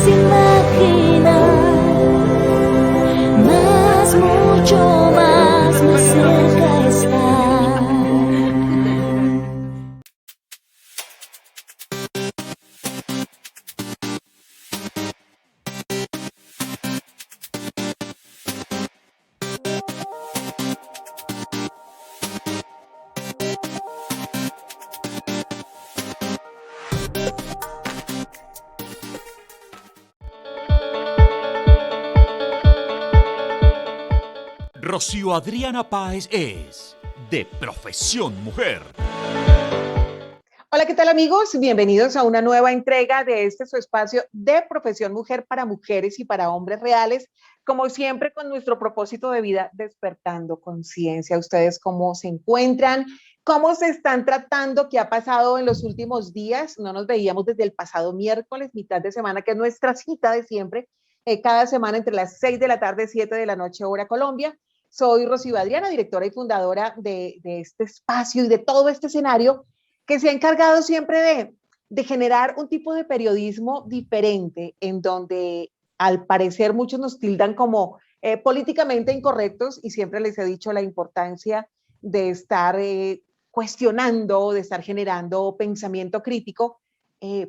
puedes imaginar, más, mucho más cerca está. Rocío Adriana Páez es de profesión mujer. Hola, ¿qué tal amigos? Bienvenidos a una nueva entrega de este su espacio de Profesión Mujer para mujeres y para hombres reales. Como siempre, con nuestro propósito de vida, despertando conciencia. ¿Ustedes cómo se encuentran? ¿Cómo se están tratando? ¿Qué ha pasado en los últimos días? No nos veíamos desde el pasado miércoles, mitad de semana, que es nuestra cita de siempre, cada semana entre las 6 de la tarde, 7 de la noche, hora Colombia. Soy Rocío Adriana, directora y fundadora de este espacio y de todo este escenario que se ha encargado siempre de generar un tipo de periodismo diferente, en donde al parecer muchos nos tildan como políticamente incorrectos, y siempre les he dicho la importancia de estar cuestionando, de estar generando pensamiento crítico,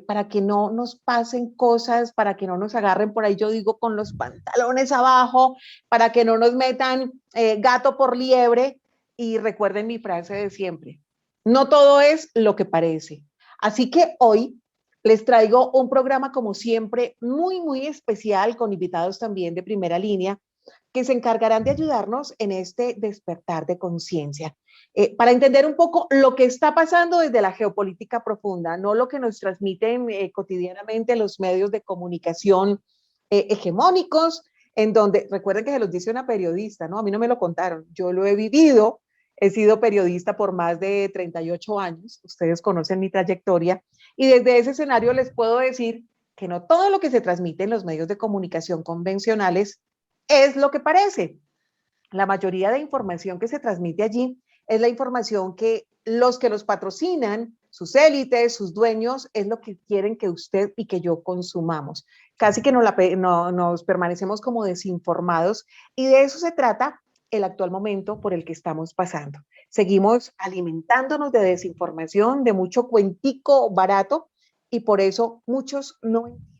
para que no nos pasen cosas, para que no nos agarren por ahí, yo digo, con los pantalones abajo, para que no nos metan gato por liebre. Y recuerden mi frase de siempre: no todo es lo que parece. Así que hoy les traigo un programa, como siempre, muy, muy especial, con invitados también de primera línea, que se encargarán de ayudarnos en este despertar de conciencia, para entender un poco lo que está pasando desde la geopolítica profunda, no lo que nos transmiten cotidianamente los medios de comunicación hegemónicos, en donde, recuerden que se los dice una periodista, ¿no? A mí no me lo contaron, yo lo he vivido. He sido periodista por más de 38 años, ustedes conocen mi trayectoria, y desde ese escenario les puedo decir que no todo lo que se transmite en los medios de comunicación convencionales es lo que parece. La mayoría de información que se transmite allí es la información que los patrocinan, sus élites, sus dueños, es lo que quieren que usted y que yo consumamos. Casi que nos permanecemos como desinformados, y de eso se trata el actual momento por el que estamos pasando. Seguimos alimentándonos de desinformación, de mucho cuentico barato, y por eso muchos no entienden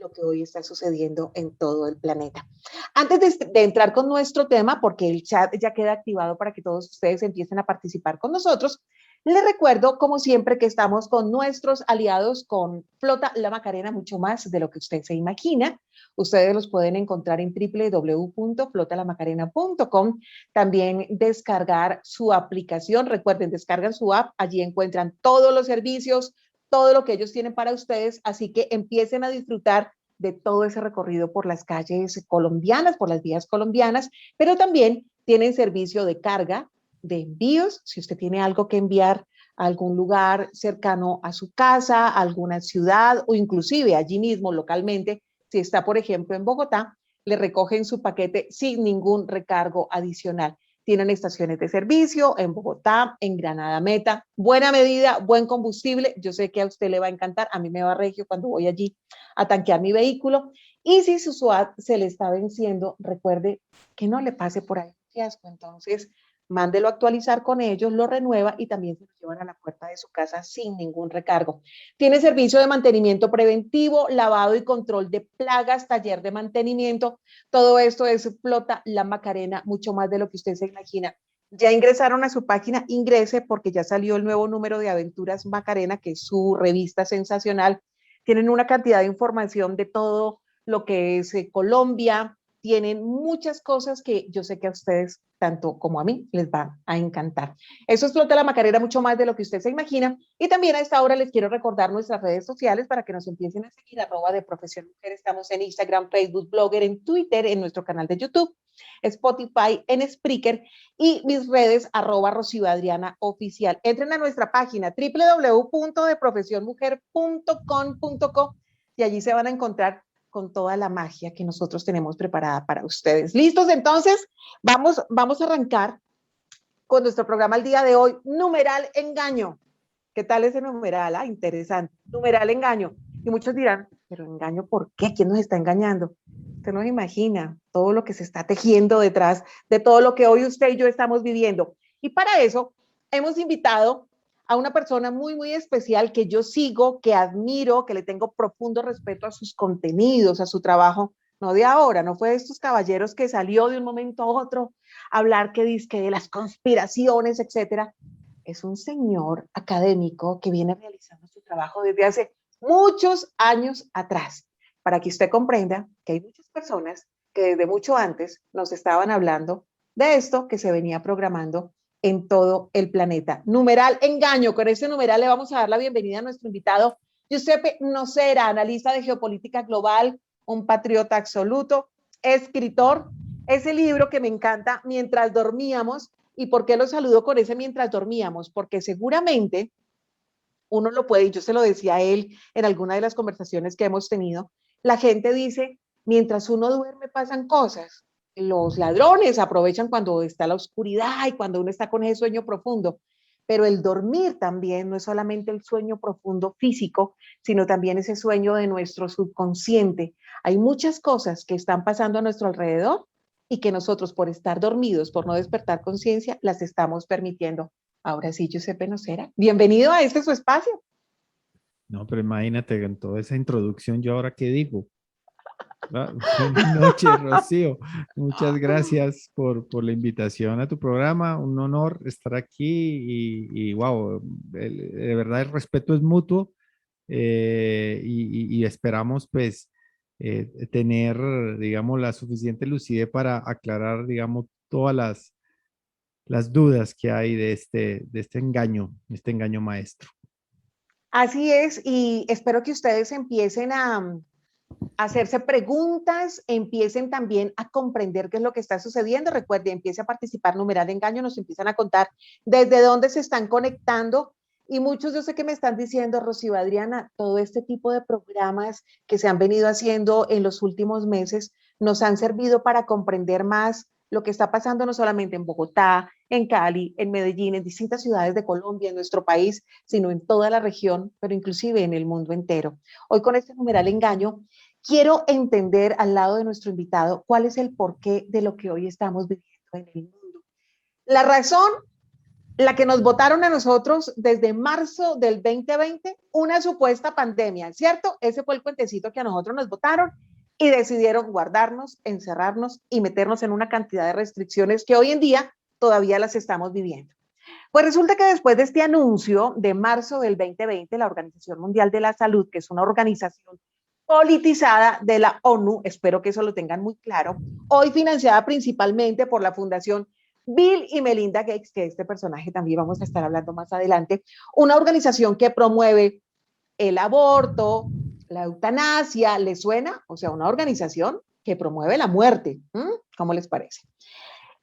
lo que hoy está sucediendo en todo el planeta. Antes de entrar con nuestro tema, porque el chat ya queda activado para que todos ustedes empiecen a participar con nosotros, les recuerdo, como siempre, que estamos con nuestros aliados, con Flota La Macarena, mucho más de lo que usted se imagina. Ustedes los pueden encontrar en www.flotalamacarena.com. También descargar su aplicación. Recuerden, descargan su app. Allí encuentran todos los servicios, todo lo que ellos tienen para ustedes. Así que empiecen a disfrutar de todo ese recorrido por las calles colombianas, por las vías colombianas, pero también tienen servicio de carga, de envíos, si usted tiene algo que enviar a algún lugar cercano a su casa, a alguna ciudad, o inclusive allí mismo localmente, si está, por ejemplo, en Bogotá, le recogen su paquete sin ningún recargo adicional. Tienen estaciones de servicio en Bogotá, en Granada Meta. Buena medida, buen combustible. Yo sé que a usted le va a encantar. A mí me va regio cuando voy allí a tanquear mi vehículo. Y si su SWAT se le está venciendo, recuerde que no le pase por ahí un fiasco. Entonces, mándelo a actualizar con ellos, lo renueva y también se lo llevan a la puerta de su casa sin ningún recargo. Tiene servicio de mantenimiento preventivo, lavado y control de plagas, taller de mantenimiento. Todo esto es Flota La Macarena, mucho más de lo que usted se imagina. Ya ingresaron a su página, ingrese, porque ya salió el nuevo número de Aventuras Macarena, que es su revista sensacional. Tienen una cantidad de información de todo lo que es Colombia. Tienen muchas cosas que yo sé que a ustedes, tanto como a mí, les va a encantar. Eso es Flota La Macarena, mucho más de lo que usted se imagina. Y también a esta hora les quiero recordar nuestras redes sociales para que nos empiecen a seguir, @ de Profesión Mujer. Estamos en Instagram, Facebook, Blogger, en Twitter, en nuestro canal de YouTube, Spotify, en Spreaker, y mis redes, @Rocío Adriana Oficial. Entren a nuestra página www.deprofesionmujer.com.co, y allí se van a encontrar con toda la magia que nosotros tenemos preparada para ustedes. ¿Listos? Entonces, vamos a arrancar con nuestro programa el día de hoy, numeral engaño. ¿Qué tal ese numeral? Interesante. Numeral engaño. Y muchos dirán, Pero engaño, ¿por qué? ¿Quién nos está engañando? Usted no se imagina todo lo que se está tejiendo detrás de todo lo que hoy usted y yo estamos viviendo. Y para eso hemos invitado a una persona muy, muy especial que yo sigo, que admiro, que le tengo profundo respeto a sus contenidos, a su trabajo, no de ahora, no fue de estos caballeros que salió de un momento a otro a hablar que dice de las conspiraciones, etcétera. Es un señor académico que viene realizando su trabajo desde hace muchos años atrás, para que usted comprenda que hay muchas personas que desde mucho antes nos estaban hablando de esto que se venía programando en todo el planeta. Numeral engaño. Con este numeral le vamos a dar la bienvenida a nuestro invitado, Giuseppe Nocera, analista de geopolítica global, un patriota absoluto, escritor. Ese libro que me encanta, Mientras dormíamos. ¿Y por qué lo saludo con ese mientras dormíamos? Porque seguramente uno lo puede, y yo se lo decía a él en alguna de las conversaciones que hemos tenido, la gente dice, mientras uno duerme pasan cosas. Los ladrones aprovechan cuando está la oscuridad y cuando uno está con ese sueño profundo. Pero el dormir también no es solamente el sueño profundo físico, sino también ese sueño de nuestro subconsciente. Hay muchas cosas que están pasando a nuestro alrededor y que nosotros por estar dormidos, por no despertar conciencia, las estamos permitiendo. Ahora sí, Giuseppe Nocera, bienvenido a este su espacio. No, pero imagínate con toda esa introducción, ¿yo ahora qué digo? Buenas noches, Rocío. Muchas gracias por la invitación a tu programa. Un honor estar aquí y wow, de verdad el respeto es mutuo y esperamos pues tener, digamos, la suficiente lucidez para aclarar, digamos, todas las dudas que hay de este engaño maestro. Así es, y espero que ustedes empiecen a hacerse preguntas, empiecen también a comprender qué es lo que está sucediendo. Recuerden, empiece a participar, numeral de engaño, nos empiezan a contar desde dónde se están conectando. Y muchos yo sé que me están diciendo, Rocío, Adriana, todo este tipo de programas que se han venido haciendo en los últimos meses nos han servido para comprender más lo que está pasando no solamente en Bogotá, en Cali, en Medellín, en distintas ciudades de Colombia, en nuestro país, sino en toda la región, pero inclusive en el mundo entero. Hoy con este numeral engaño, quiero entender al lado de nuestro invitado cuál es el porqué de lo que hoy estamos viviendo en el mundo. La razón, la que nos votaron a nosotros desde marzo del 2020, una supuesta pandemia, ¿cierto? Ese fue el cuentecito que a nosotros nos votaron y decidieron guardarnos, encerrarnos y meternos en una cantidad de restricciones que hoy en día todavía las estamos viviendo. Pues resulta que después de este anuncio de marzo del 2020, la Organización Mundial de la Salud, que es una organización politizada de la ONU, espero que eso lo tengan muy claro, hoy financiada principalmente por la Fundación Bill y Melinda Gates, que este personaje también vamos a estar hablando más adelante, una organización que promueve el aborto, la eutanasia, ¿les suena? O sea, una organización que promueve la muerte. ¿Cómo les parece?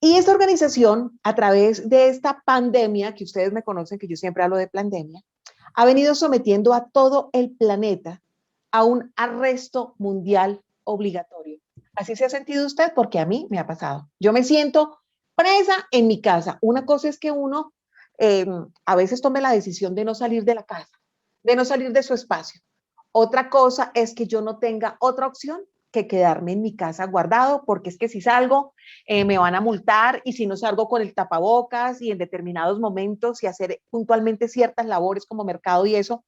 Y esta organización, a través de esta pandemia, que ustedes me conocen, que yo siempre hablo de pandemia, ha venido sometiendo a todo el planeta a un arresto mundial obligatorio. ¿Así se ha sentido usted? Porque a mí me ha pasado. Yo me siento presa en mi casa. Una cosa es que uno a veces tome la decisión de no salir de la casa, de no salir de su espacio. Otra cosa es que yo no tenga otra opción que quedarme en mi casa guardado, porque es que si salgo me van a multar y si no salgo con el tapabocas y en determinados momentos y hacer puntualmente ciertas labores como mercado y eso,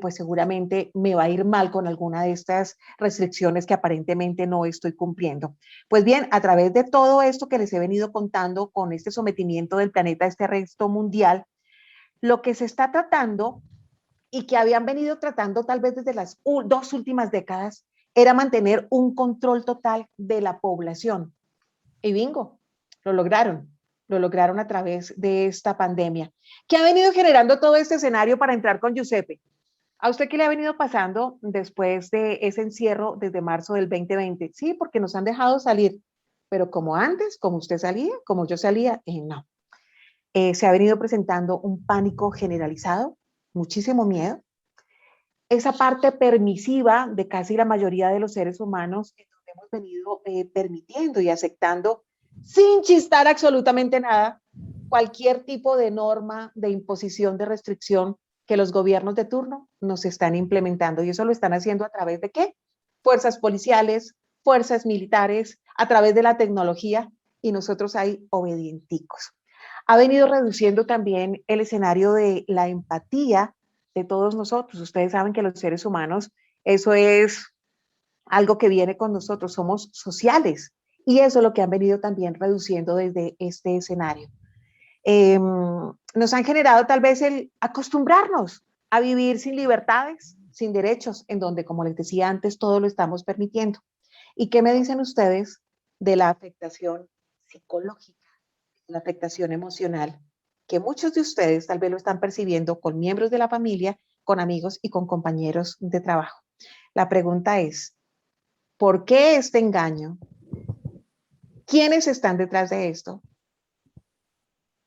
pues seguramente me va a ir mal con alguna de estas restricciones que aparentemente no estoy cumpliendo. Pues bien, a través de todo esto que les he venido contando con este sometimiento del planeta a este arresto mundial, lo que se está tratando y que habían venido tratando tal vez desde las dos últimas décadas era mantener un control total de la población. Y bingo, lo lograron. Lo lograron a través de esta pandemia, que ha venido generando todo este escenario para entrar con Giuseppe. ¿A usted qué le ha venido pasando después de ese encierro desde marzo del 2020? Sí, porque nos han dejado salir, pero como antes, como usted salía, como yo salía, no. Se ha venido presentando un pánico generalizado, muchísimo miedo. Esa parte permisiva de casi la mayoría de los seres humanos que nos hemos venido permitiendo y aceptando sin chistar absolutamente nada, cualquier tipo de norma, de imposición, de restricción, que los gobiernos de turno nos están implementando. Y eso lo están haciendo a través de ¿qué? Fuerzas policiales, fuerzas militares, a través de la tecnología, y nosotros ahí obedienticos. Ha venido reduciendo también el escenario de la empatía de todos nosotros. Ustedes saben que los seres humanos, eso es algo que viene con nosotros, somos sociales, y eso es lo que han venido también reduciendo desde este escenario. Nos han generado tal vez el acostumbrarnos a vivir sin libertades, sin derechos, en donde, como les decía antes, todo lo estamos permitiendo. ¿Y qué me dicen ustedes de la afectación psicológica, la afectación emocional, que muchos de ustedes tal vez lo están percibiendo con miembros de la familia, con amigos y con compañeros de trabajo? La pregunta es, ¿por qué este engaño? ¿Quiénes están detrás de esto?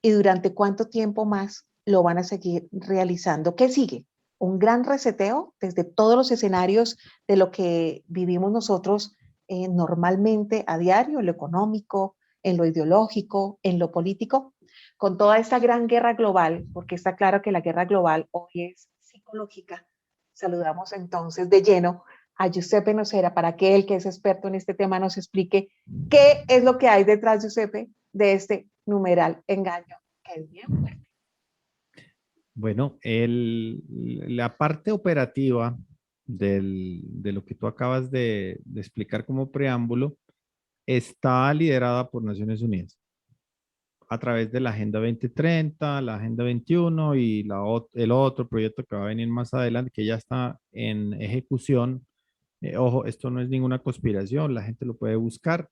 ¿Y durante cuánto tiempo más lo van a seguir realizando? ¿Qué sigue? Un gran reseteo desde todos los escenarios de lo que vivimos nosotros normalmente a diario, en lo económico, en lo ideológico, en lo político, con toda esta gran guerra global, porque está claro que la guerra global hoy es psicológica. Saludamos entonces de lleno a Giuseppe Nocera para que él, que es experto en este tema, nos explique qué es lo que hay detrás, Giuseppe, de este numeral engaño, que es bien fuerte. Bueno, la parte operativa de lo que tú acabas de explicar como preámbulo está liderada por Naciones Unidas a través de la Agenda 2030, la Agenda 21 y el otro proyecto que va a venir más adelante, que ya está en ejecución. Ojo, esto no es ninguna conspiración, la gente lo puede buscar,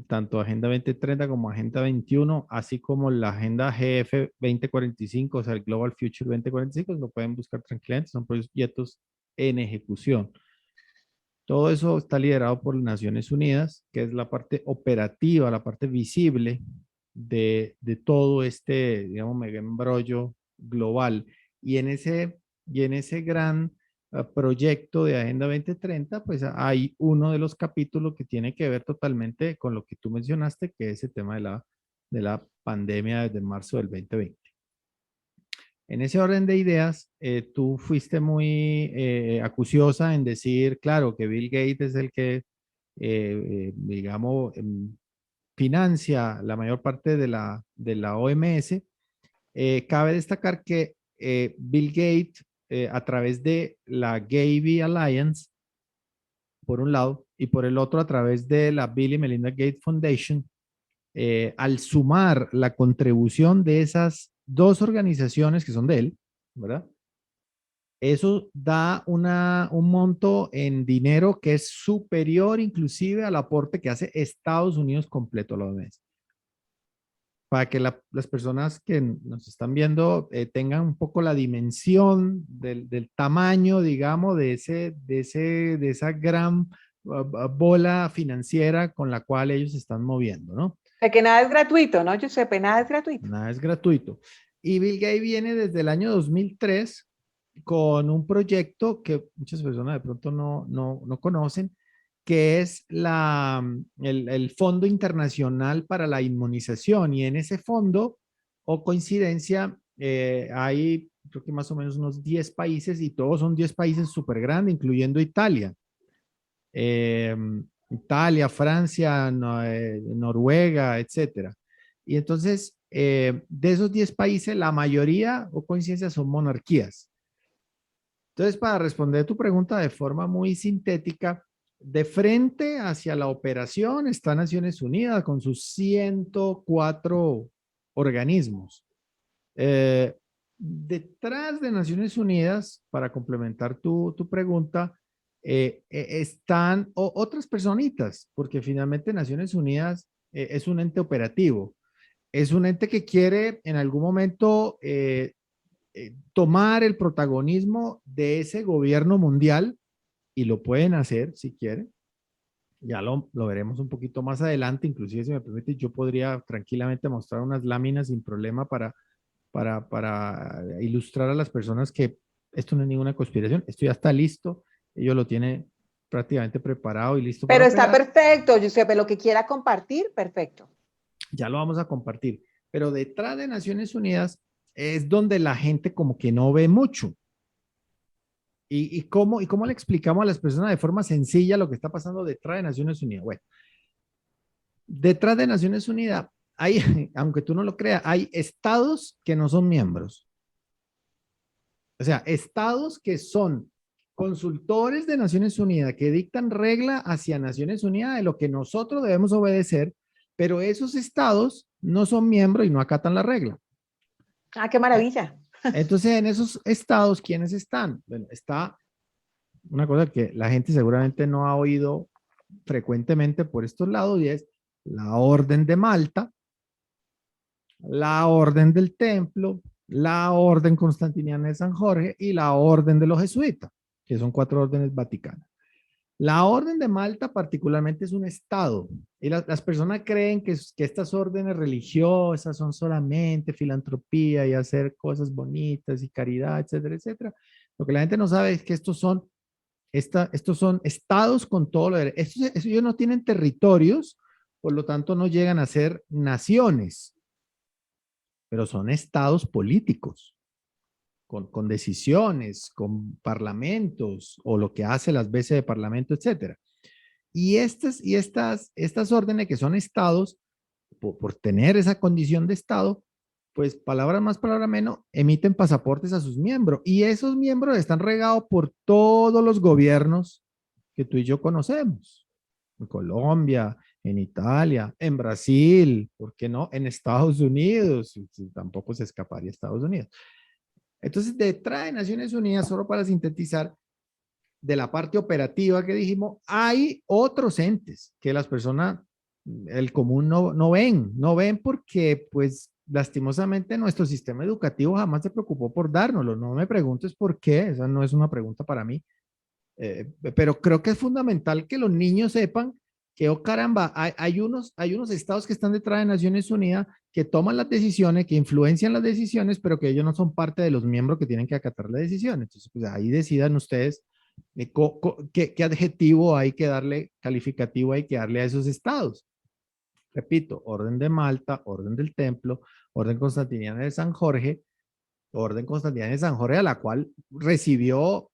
tanto Agenda 2030 como Agenda 21, así como la Agenda GF 2045, o sea, el Global Future 2045, lo pueden buscar tranquilamente, son proyectos en ejecución. Todo eso está liderado por las Naciones Unidas, que es la parte operativa, la parte visible de todo este, digamos, mega embrollo global. Y en ese gran proyecto de Agenda 2030, pues hay uno de los capítulos que tiene que ver totalmente con lo que tú mencionaste, que es el tema de la pandemia desde marzo del 2020. En ese orden de ideas, tú fuiste muy acuciosa en decir, claro, que Bill Gates es el que, digamos, financia la mayor parte de la OMS. Cabe destacar que Bill Gates, a través de la Gavi Alliance, por un lado, y por el otro, a través de la Bill y Melinda Gates Foundation, al sumar la contribución de esas dos organizaciones que son de él, ¿verdad? Eso da un monto en dinero que es superior inclusive al aporte que hace Estados Unidos completo a la OMS. Para que las personas que nos están viendo tengan un poco la dimensión del tamaño, digamos, de esa gran bola financiera con la cual ellos se están moviendo, ¿no? De que nada es gratuito, ¿no, Giuseppe? Nada es gratuito. Nada es gratuito. Y Bill Gates viene desde el año 2003 con un proyecto que muchas personas de pronto no conocen, que es el Fondo Internacional para la Inmunización. Y en ese fondo, o coincidencia, hay creo que más o menos unos 10 países, y todos son 10 países súper grandes, incluyendo Italia. Italia, Francia, Noruega, etcétera. Y entonces, de esos 10 países, la mayoría, o coincidencia, son monarquías. Entonces, para responder tu pregunta de forma muy sintética, de frente hacia la operación está Naciones Unidas con sus 104 organismos. Detrás de Naciones Unidas, para complementar tu pregunta, están otras personitas, porque finalmente Naciones Unidas es un ente operativo. Es un ente que quiere en algún momento tomar el protagonismo de ese gobierno mundial, y lo pueden hacer si quieren. Ya lo veremos un poquito más adelante. Inclusive, si me permite, yo podría tranquilamente mostrar unas láminas sin problema para ilustrar a las personas que esto no es ninguna conspiración. Esto ya está listo. Ellos lo tienen prácticamente preparado y listo Pero para está operar. perfecto, Giuseppe, lo que quiera compartir, perfecto. Ya lo vamos a compartir. Pero detrás de Naciones Unidas es donde la gente como que no ve mucho. ¿Y cómo le explicamos a las personas de forma sencilla lo que está pasando detrás de Naciones Unidas? Bueno, detrás de Naciones Unidas hay, aunque tú no lo creas, hay estados que no son miembros. O sea, estados que son consultores de Naciones Unidas, que dictan regla hacia Naciones Unidas de lo que nosotros debemos obedecer, pero esos estados no son miembros y no acatan la regla. Ah, qué maravilla. Entonces, en esos estados, ¿quiénes están? Bueno, está una cosa que la gente seguramente no ha oído frecuentemente por estos lados y es la Orden de Malta, la Orden del Templo, la Orden Constantiniana de San Jorge y la Orden de los Jesuitas, que son 4 órdenes vaticanas. La Orden de Malta particularmente es un estado y las personas creen que estas órdenes religiosas son solamente filantropía y hacer cosas bonitas y caridad, etcétera, etcétera. Lo que la gente no sabe es que estos son estados con todo lo de... Ellos no tienen territorios, por lo tanto no llegan a ser naciones, pero son estados políticos, con decisiones, con parlamentos, o lo que hace las veces de parlamento, etcétera. Y estas órdenes que son estados, por tener esa condición de estado, pues palabra más, palabra menos, emiten pasaportes a sus miembros. Y esos miembros están regados por todos los gobiernos que tú y yo conocemos. En Colombia, en Italia, en Brasil, ¿por qué no? En Estados Unidos, tampoco se escaparía Estados Unidos. Entonces, detrás de Naciones Unidas, solo para sintetizar, de la parte operativa que dijimos, hay otros entes que las personas, el común no ven porque pues lastimosamente nuestro sistema educativo jamás se preocupó por dárnoslo. No me preguntes por qué, esa no es una pregunta para mí, pero creo que es fundamental que los niños sepan que, oh caramba, hay unos estados que están detrás de Naciones Unidas que toman las decisiones, que influencian las decisiones, pero que ellos no son parte de los miembros que tienen que acatar la decisión. Entonces, pues ahí decidan ustedes qué adjetivo hay que darle, calificativo hay que darle a esos estados. Repito, Orden de Malta, Orden del Templo, Orden Constantiniana de San Jorge, Orden Constantiniana de San Jorge, a la cual recibió,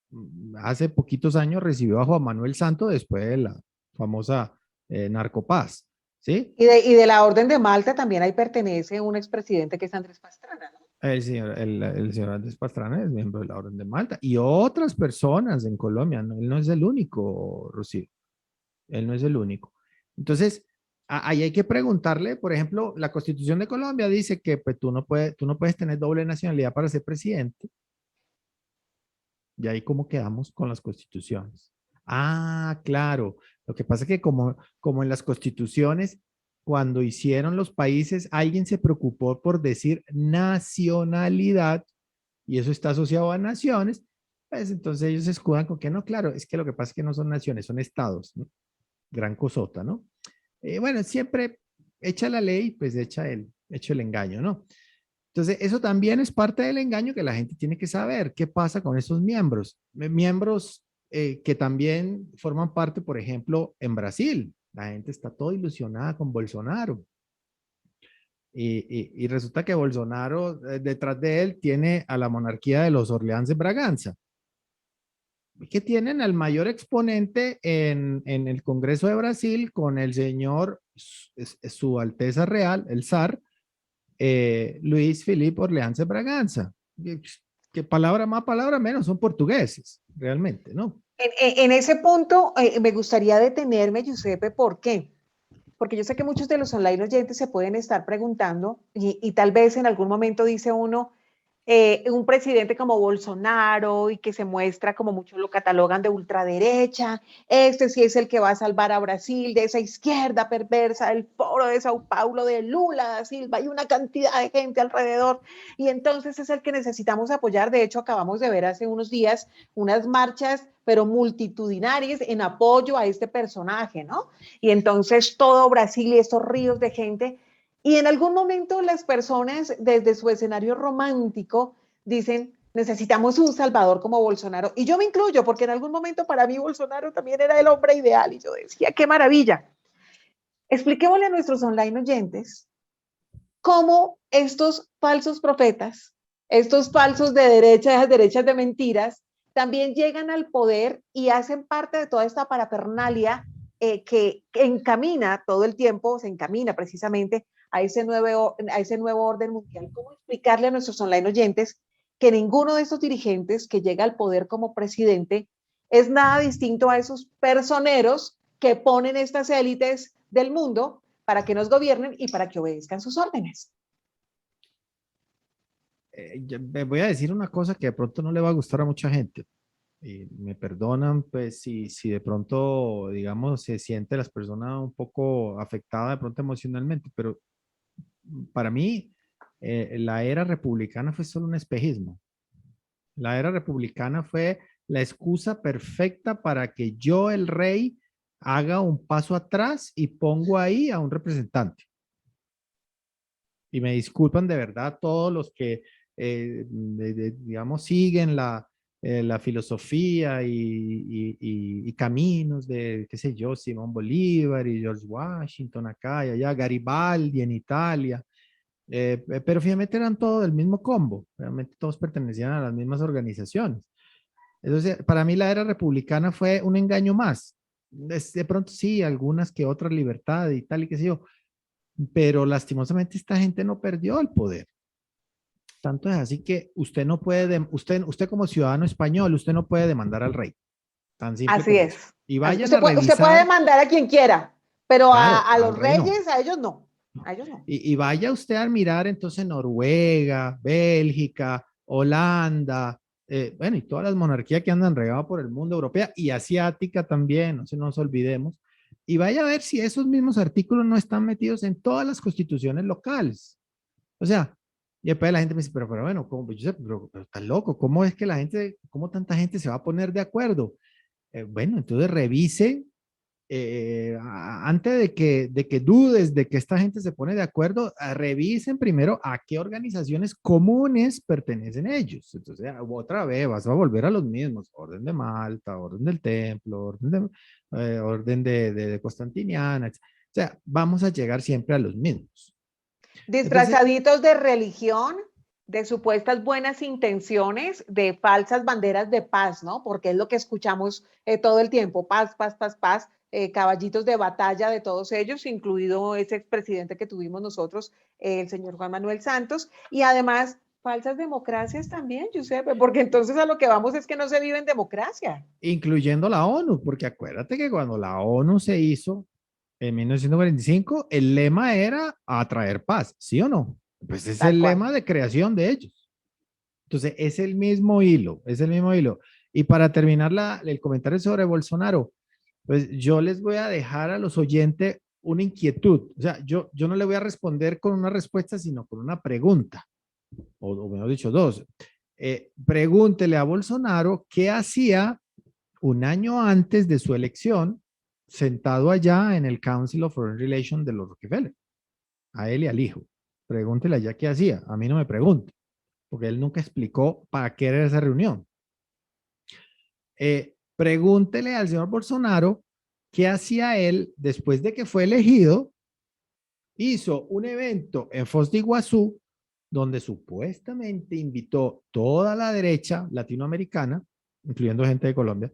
hace poquitos años, recibió a Juan Manuel Santos después de la famosa narcopaz, ¿sí? Y de la Orden de Malta también ahí pertenece un expresidente que es Andrés Pastrana, ¿no? El señor Andrés Pastrana es miembro de la Orden de Malta y otras personas en Colombia, ¿no? Él no es el único, Rocío, él no es el único. Entonces, ahí hay que preguntarle, por ejemplo, la Constitución de Colombia dice que pues, tú no puedes tener doble nacionalidad para ser presidente. Y ahí cómo quedamos con las constituciones. Ah, claro. Lo que pasa es que como en las constituciones, cuando hicieron los países, alguien se preocupó por decir nacionalidad y eso está asociado a naciones, pues entonces ellos se escudan con que no, claro, es que lo que pasa es que no son naciones, son estados, ¿no? Gran cosota, ¿no? Bueno, siempre echa la ley, pues echa el engaño, ¿no? Entonces, eso también es parte del engaño que la gente tiene que saber. ¿Qué pasa con esos miembros? Miembros que también forman parte, por ejemplo, en Brasil. La gente está todo ilusionada con Bolsonaro. Y resulta que Bolsonaro, detrás de él, tiene a la monarquía de los Orleans de Braganza, que tienen al mayor exponente en el Congreso de Brasil con el señor, su Alteza Real, el zar, Luis Felipe Orleans de Braganza, que palabra más, palabra menos, son portugueses, realmente, ¿no? En ese punto me gustaría detenerme, Giuseppe, ¿por qué? Porque yo sé que muchos de los online oyentes se pueden estar preguntando y tal vez en algún momento dice uno, un presidente como Bolsonaro y que se muestra como muchos lo catalogan de ultraderecha, este sí es el que va a salvar a Brasil de esa izquierda perversa, el foro de Sao Paulo de Lula da Silva, hay una cantidad de gente alrededor y entonces es el que necesitamos apoyar. De hecho, acabamos de ver hace unos días unas marchas pero multitudinarias en apoyo a este personaje, ¿no? Y entonces todo Brasil y estos ríos de gente. Y en algún momento las personas desde su escenario romántico dicen, necesitamos un salvador como Bolsonaro. Y yo me incluyo, porque en algún momento para mí Bolsonaro también era el hombre ideal. Y yo decía, qué maravilla. Expliquémosle a nuestros online oyentes cómo estos falsos profetas estos falsos de derecha, esas derechas de mentiras, también llegan al poder y hacen parte de toda esta parafernalia que encamina todo el tiempo, se encamina precisamente a ese nuevo orden mundial. ¿Cómo explicarle a nuestros online oyentes que ninguno de estos dirigentes que llega al poder como presidente es nada distinto a esos personeros que ponen estas élites del mundo para que nos gobiernen y para que obedezcan sus órdenes? Me voy a decir una cosa que de pronto no le va a gustar a mucha gente. Y me perdonan, pues, si de pronto, digamos, se siente las personas un poco afectadas de pronto emocionalmente, pero para mí, la era republicana fue solo un espejismo. La era republicana fue la excusa perfecta para que yo, el rey, haga un paso atrás y pongo ahí a un representante. Y me disculpan de verdad todos los que, digamos, siguen la filosofía y caminos de, qué sé yo, Simón Bolívar y George Washington acá y allá, Garibaldi en Italia. Pero finalmente eran todos del mismo combo, realmente todos pertenecían a las mismas organizaciones. Entonces, para mí la era republicana fue un engaño más. De pronto sí, algunas que otras libertades y tal y qué sé yo, pero lastimosamente esta gente no perdió el poder. Tanto es así que usted no puede, usted como ciudadano español, usted no puede demandar al rey. Tan simple Así como eso. es. Y vayan a Usted puede revisar, demandar a quien quiera, pero claro, a al los rey no. reyes, a ellos no. No. A ellos no. Y vaya usted a mirar entonces Noruega, Bélgica, Holanda, bueno, y todas las monarquías que andan regadas por el mundo, europea y asiática también, no se nos olvidemos. Y vaya a ver si esos mismos artículos no están metidos en todas las constituciones locales. O sea, y después la gente me dice, pero bueno, ¿cómo? Yo sé, pero está loco, ¿cómo es que la gente, cómo tanta gente se va a poner de acuerdo? Bueno, entonces revise antes de que dudes de que esta gente se pone de acuerdo, revisen primero a qué organizaciones comunes pertenecen ellos. Entonces, otra vez vas a volver a los mismos, Orden de Malta, Orden del Templo, Orden de Constantiniana, etc. O sea, vamos a llegar siempre a los mismos. Entonces, Disfrazaditos de religión, de supuestas buenas intenciones, de falsas banderas de paz, ¿no? Porque es lo que escuchamos todo el tiempo, paz, paz, paz, paz, caballitos de batalla de todos ellos, incluido ese expresidente que tuvimos nosotros, el señor Juan Manuel Santos, y además falsas democracias también, Giuseppe, porque entonces a lo que vamos es que no se vive en democracia. incluyendo la ONU, porque acuérdate que cuando la ONU se hizo en 1945, el lema era atraer paz, ¿sí o no? Pues es Tal el cual. lema de creación de ellos. Entonces, es el mismo hilo, es el mismo hilo. Y para terminar el comentario sobre Bolsonaro, pues yo les voy a dejar a los oyentes una inquietud. O sea, yo no le voy a responder con una respuesta, sino con una pregunta, o mejor dicho, dos. Pregúntele a Bolsonaro qué hacía un año antes de su elección, sentado allá en el Council of Foreign Relations de los Rockefeller, a él y al hijo. Pregúntele allá qué hacía. A mí no me pregunte, porque él nunca explicó para qué era esa reunión. Pregúntele al señor Bolsonaro qué hacía él después de que fue elegido. Hizo un evento en Foz de Iguazú donde supuestamente invitó toda la derecha latinoamericana, incluyendo gente de Colombia,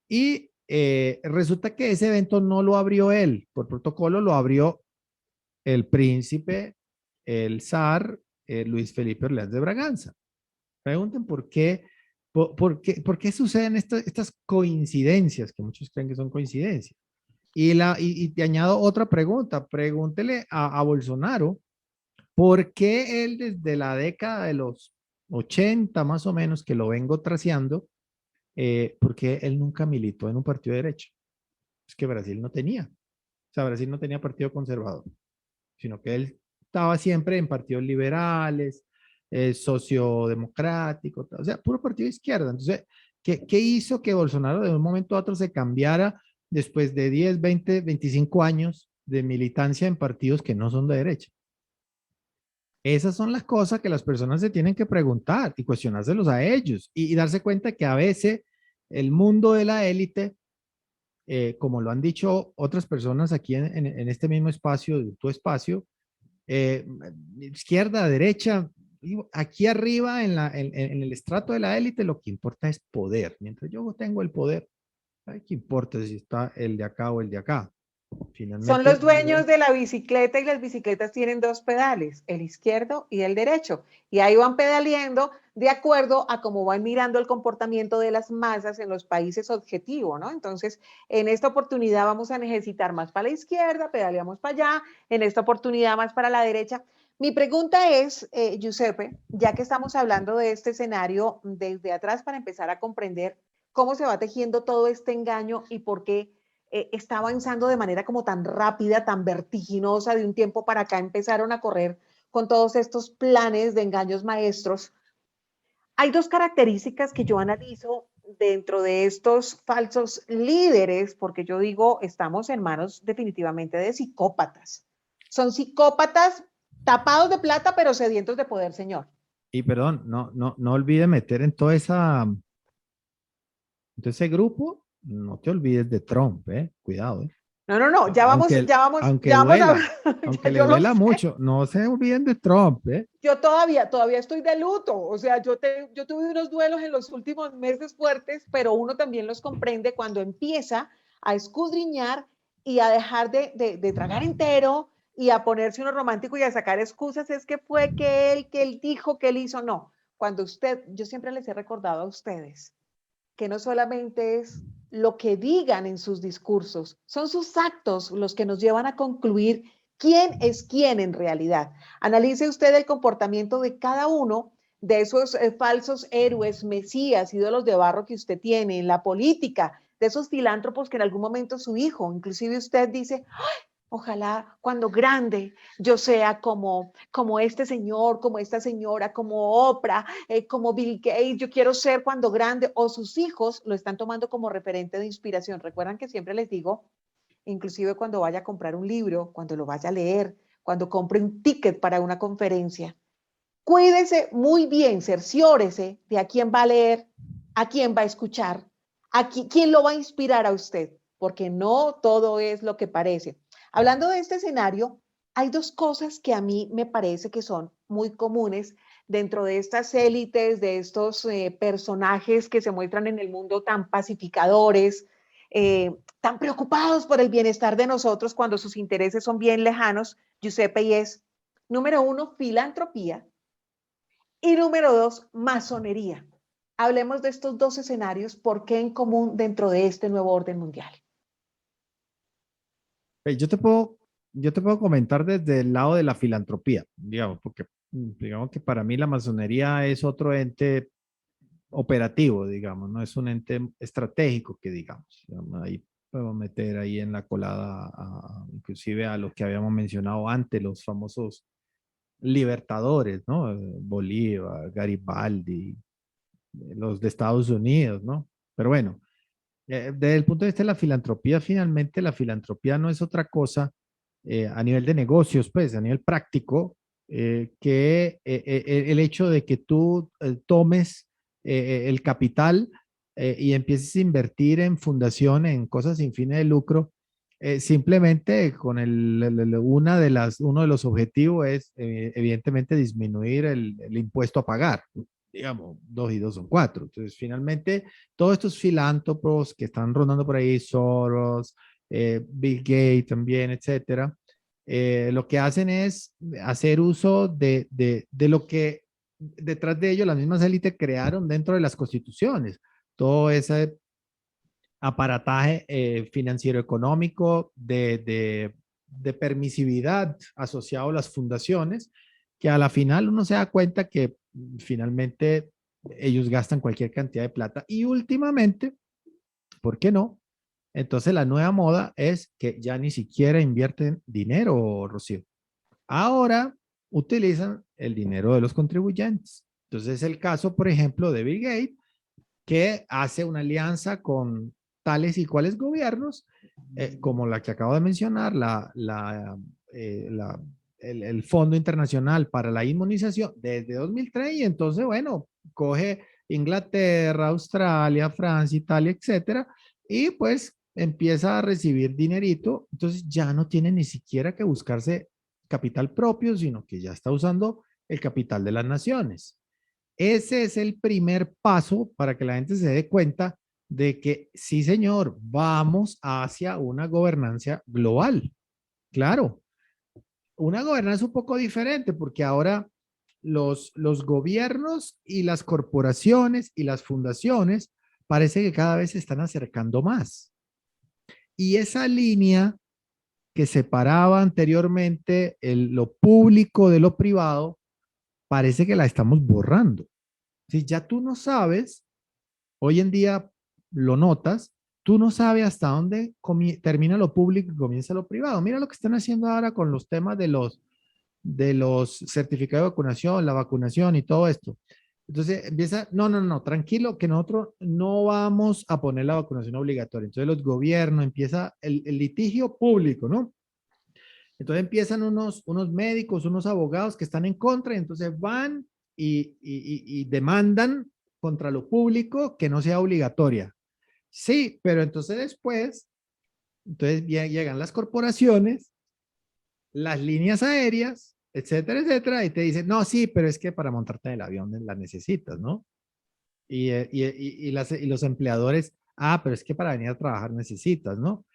y resulta que ese evento no lo abrió él, por protocolo lo abrió el príncipe, el zar, Luis Felipe Orleans de Braganza. Pregunten por qué suceden estas coincidencias, que muchos creen que son coincidencias. Y te añado otra pregunta, pregúntele a Bolsonaro, ¿por qué él desde la década de los 80 más o menos, que lo vengo traceando, por qué él nunca militó en un partido de derecha? Es que Brasil no tenía, o sea, Brasil no tenía partido conservador, sino que él estaba siempre en partidos liberales, sociodemocrático, o sea, puro partido de izquierda. Entonces, ¿qué hizo que Bolsonaro de un momento a otro se cambiara después de 10, 20, 25 años de militancia en partidos que no son de derecha? Esas son las cosas que las personas se tienen que preguntar y cuestionárselos a ellos y darse cuenta que a veces el mundo de la élite, como lo han dicho otras personas aquí en este mismo espacio, tu espacio, izquierda, derecha, aquí arriba en el estrato de la élite lo que importa es poder. Mientras yo tengo el poder, ay, ¿qué importa si está el de acá o el de acá? Son Finalmente, los dueños de la bicicleta y las bicicletas tienen dos pedales, el izquierdo y el derecho. Y ahí van pedaleando de acuerdo a cómo van mirando el comportamiento de las masas en los países objetivo, ¿no? Entonces, en esta oportunidad vamos a necesitar más para la izquierda, pedaleamos para allá, en esta oportunidad más para la derecha. Mi pregunta es, Giuseppe, ya que estamos hablando de este escenario desde atrás para empezar a comprender cómo se va tejiendo todo este engaño y por qué está avanzando de manera como tan rápida, tan vertiginosa, de un tiempo para acá empezaron a correr con todos estos planes de engaños maestros. Hay dos características que yo analizo dentro de estos falsos líderes, porque yo digo, estamos en manos definitivamente de psicópatas. Son psicópatas tapados de plata, pero sedientos de poder, señor. y perdón, no olvides meter en toda todo ese grupo, no te olvides de Trump, Cuidado, No, Aunque, aunque ya vamos a, duela, aunque le yo lo duela sé. mucho, no se olviden de Trump, Yo todavía estoy de luto, o sea, yo tuve unos duelos en los últimos meses fuertes, pero uno también los comprende cuando empieza a escudriñar y a dejar de tragar entero y a ponerse uno romántico y a sacar excusas, es que fue que él dijo, que él hizo, no. Cuando usted, yo siempre les he recordado a ustedes que no solamente es lo que digan en sus discursos, son sus actos los que nos llevan a concluir quién es quién en realidad. Analice usted el comportamiento de cada uno de esos falsos héroes, mesías, ídolos de barro que usted tiene en la política, de esos filántropos que en algún momento su hijo, inclusive usted dice, ojalá cuando grande yo sea como este señor, como esta señora, como Oprah, como Bill Gates, yo quiero ser cuando grande, o sus hijos lo están tomando como referente de inspiración. Recuerdan que siempre les digo, inclusive cuando vaya a comprar un libro, cuando lo vaya a leer, cuando compre un ticket para una conferencia, cuídese muy bien, cerciórese de a quién va a leer, a quién va a escuchar, quién lo va a inspirar a usted, porque no todo es lo que parece. Hablando de este escenario, hay dos cosas que a mí me parece que son muy comunes dentro de estas élites, de estos personajes que se muestran en el mundo tan pacificadores, tan preocupados por el bienestar de nosotros cuando sus intereses son bien lejanos, Giuseppe, y es, número uno, filantropía, y número dos, masonería. Hablemos de estos dos escenarios, ¿por qué en común dentro de este nuevo orden mundial? Yo te puedo comentar desde el lado de la filantropía, digamos, porque digamos que para mí la masonería es otro ente operativo, digamos, no es un ente estratégico que digamos. Ahí podemos meter ahí en la colada inclusive a lo que habíamos mencionado antes, los famosos libertadores, ¿no? Bolívar, Garibaldi, los de Estados Unidos, ¿no? Pero bueno, desde el punto de vista de la filantropía, finalmente la filantropía no es otra cosa a nivel de negocios, pues a nivel práctico, que el hecho de que tú tomes el capital y empieces a invertir en fundación, en cosas sin fines de lucro, simplemente con uno de los objetivos es evidentemente disminuir el impuesto a pagar. Digamos, dos y dos son cuatro. Entonces, finalmente, todos estos filántropos que están rondando por ahí, Soros, Bill Gates también, etcétera, lo que hacen es hacer uso de lo que detrás de ellos las mismas élites crearon dentro de las constituciones. Todo ese aparataje financiero económico de permisividad asociado a las fundaciones, que a la final uno se da cuenta que finalmente ellos gastan cualquier cantidad de plata y últimamente, ¿por qué no? Entonces la nueva moda es que ya ni siquiera invierten dinero, Rocío. Ahora utilizan el dinero de los contribuyentes. Entonces es el caso, por ejemplo, de Bill Gates, que hace una alianza con tales y cuales gobiernos, como la que acabo de mencionar, el Fondo Internacional para la Inmunización desde 2003, y entonces, bueno, coge Inglaterra, Australia, Francia, Italia, etcétera, y pues empieza a recibir dinerito, entonces ya no tiene ni siquiera que buscarse capital propio, sino que ya está usando el capital de las naciones. Ese es el primer paso para que la gente se dé cuenta de que sí, señor, vamos hacia una gobernanza global. Claro, una gobernanza un poco diferente porque ahora los gobiernos y las corporaciones y las fundaciones parece que cada vez se están acercando más. Y esa línea que separaba anteriormente lo público de lo privado, parece que la estamos borrando. Si ya tú no sabes, hoy en día lo notas, tú no sabes hasta dónde termina lo público y comienza lo privado. Mira lo que están haciendo ahora con los temas de los certificados de vacunación, la vacunación y todo esto. Entonces empieza, no, tranquilo, que nosotros no vamos a poner la vacunación obligatoria. Entonces los gobiernos, empieza el litigio público, ¿no? Entonces empiezan unos médicos, unos abogados que están en contra y entonces van y demandan contra lo público que no sea obligatoria. Sí, pero entonces después, entonces llegan las corporaciones, las líneas aéreas, etcétera, y te dicen, no, sí, pero es que para montarte en el avión la necesitas, ¿no? Y los empleadores, pero es que para venir a trabajar necesitas, ¿no?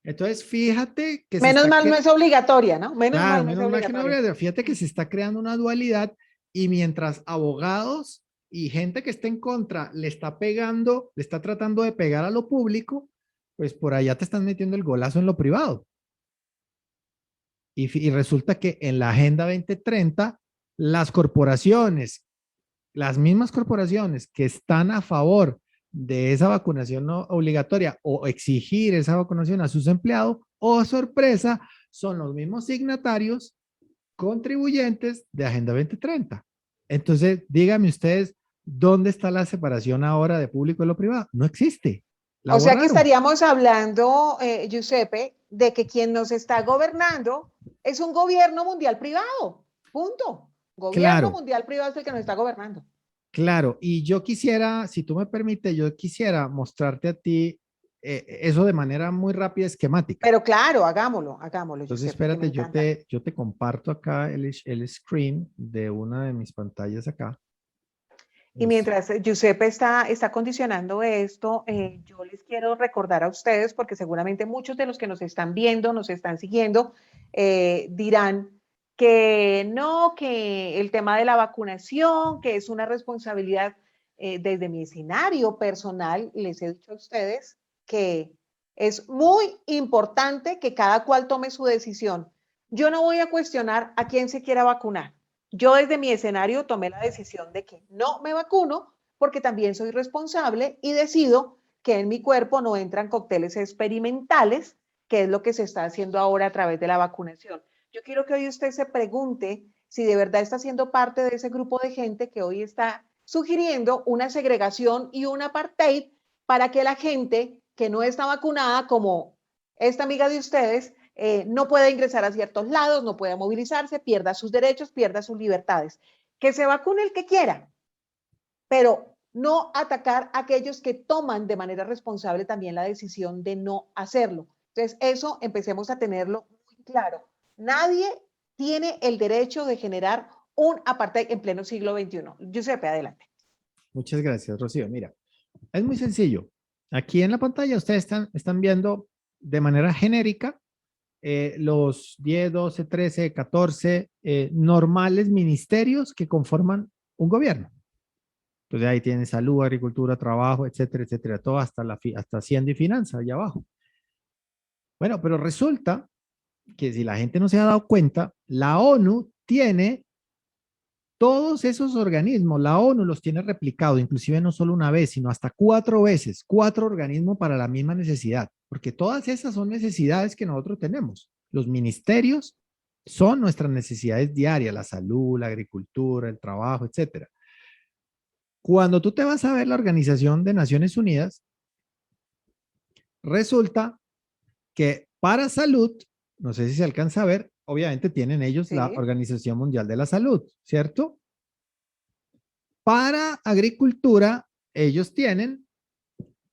Entonces, fíjate que Menos mal no es obligatoria, ¿no? Menos mal no es menos mal que no obligatoria. obligatoria. Fíjate que se está creando una dualidad y mientras abogados y gente que está en contra le está pegando, le está tratando de pegar a lo público, pues por allá te están metiendo el golazo en lo privado. Y resulta que en la Agenda 2030, las corporaciones, las mismas corporaciones que están a favor de esa vacunación no obligatoria o exigir esa vacunación a sus empleados, oh sorpresa, son los mismos signatarios contribuyentes de Agenda 2030. Entonces, díganme ustedes, ¿dónde está la separación ahora de público y lo privado? No existe. O sea que estaríamos hablando, Giuseppe, de que quien nos está gobernando es un gobierno mundial privado. Punto. Gobierno mundial privado es el que nos está gobernando. Claro, y yo quisiera, si tú me permites, yo quisiera mostrarte a ti eso de manera muy rápida, esquemática. Pero claro, hagámoslo. Entonces, Giuseppe, espérate, yo te comparto acá el screen de una de mis pantallas acá. Y mientras Giuseppe está condicionando esto, yo les quiero recordar a ustedes, porque seguramente muchos de los que nos están viendo, nos están siguiendo, dirán que no, que el tema de la vacunación, que es una responsabilidad desde mi escenario personal, les he dicho a ustedes que es muy importante que cada cual tome su decisión. Yo no voy a cuestionar a quién se quiera vacunar. Yo desde mi escenario tomé la decisión de que no me vacuno porque también soy responsable y decido que en mi cuerpo no entran cócteles experimentales, que es lo que se está haciendo ahora a través de la vacunación. Yo quiero que hoy usted se pregunte si de verdad está siendo parte de ese grupo de gente que hoy está sugiriendo una segregación y un apartheid para que la gente que no está vacunada, como esta amiga de ustedes, no puede ingresar a ciertos lados, no puede movilizarse, pierda sus derechos, pierda sus libertades. Que se vacune el que quiera, pero no atacar a aquellos que toman de manera responsable también la decisión de no hacerlo. Entonces, eso empecemos a tenerlo muy claro. Nadie tiene el derecho de generar un apartheid en pleno siglo XXI. Giuseppe, adelante. Muchas gracias, Rocío. Mira, es muy sencillo. Aquí en la pantalla ustedes están viendo de manera genérica los 10, 12, 13, 14 normales ministerios que conforman un gobierno. Entonces ahí tienen salud, agricultura, trabajo, etcétera, todo hasta Hacienda y Finanzas, allá abajo. Bueno, pero resulta que si la gente no se ha dado cuenta, la ONU tiene todos esos organismos, la ONU los tiene replicados, inclusive no solo una vez, sino hasta 4 veces, 4 organismos para la misma necesidad, porque todas esas son necesidades que nosotros tenemos. Los ministerios son nuestras necesidades diarias, la salud, la agricultura, el trabajo, etcétera. Cuando tú te vas a ver la Organización de Naciones Unidas, resulta que para salud, no sé si se alcanza a ver, obviamente tienen ellos la Organización Mundial de la Salud, ¿cierto? Para agricultura, ellos tienen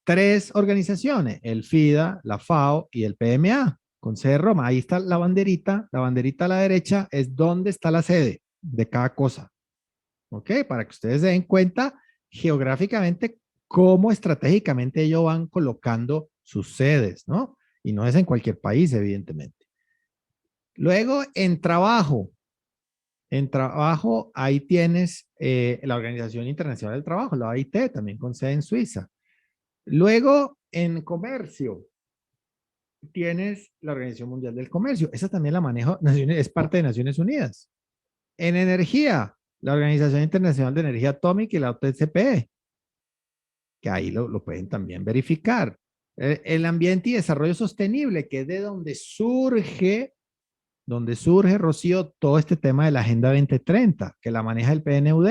3 organizaciones, el FIDA, la FAO y el PMA, con sede en Roma. Ahí está la banderita a la derecha es donde está la sede. de cada cosa. ¿Ok? Para que ustedes se den cuenta geográficamente cómo estratégicamente ellos van colocando sus sedes, ¿no? Y no es en cualquier país, evidentemente. Luego, en trabajo, ahí tienes la Organización Internacional del Trabajo, la OIT, también con sede en Suiza. Luego, en comercio, tienes la Organización Mundial del Comercio. Esa también la maneja, es parte de Naciones Unidas. En energía, la Organización Internacional de Energía Atómica y la OTCP, que ahí lo pueden también verificar. El ambiente y desarrollo sostenible, que es de donde surge, Rocío, todo este tema de la Agenda 2030, que la maneja el PNUD.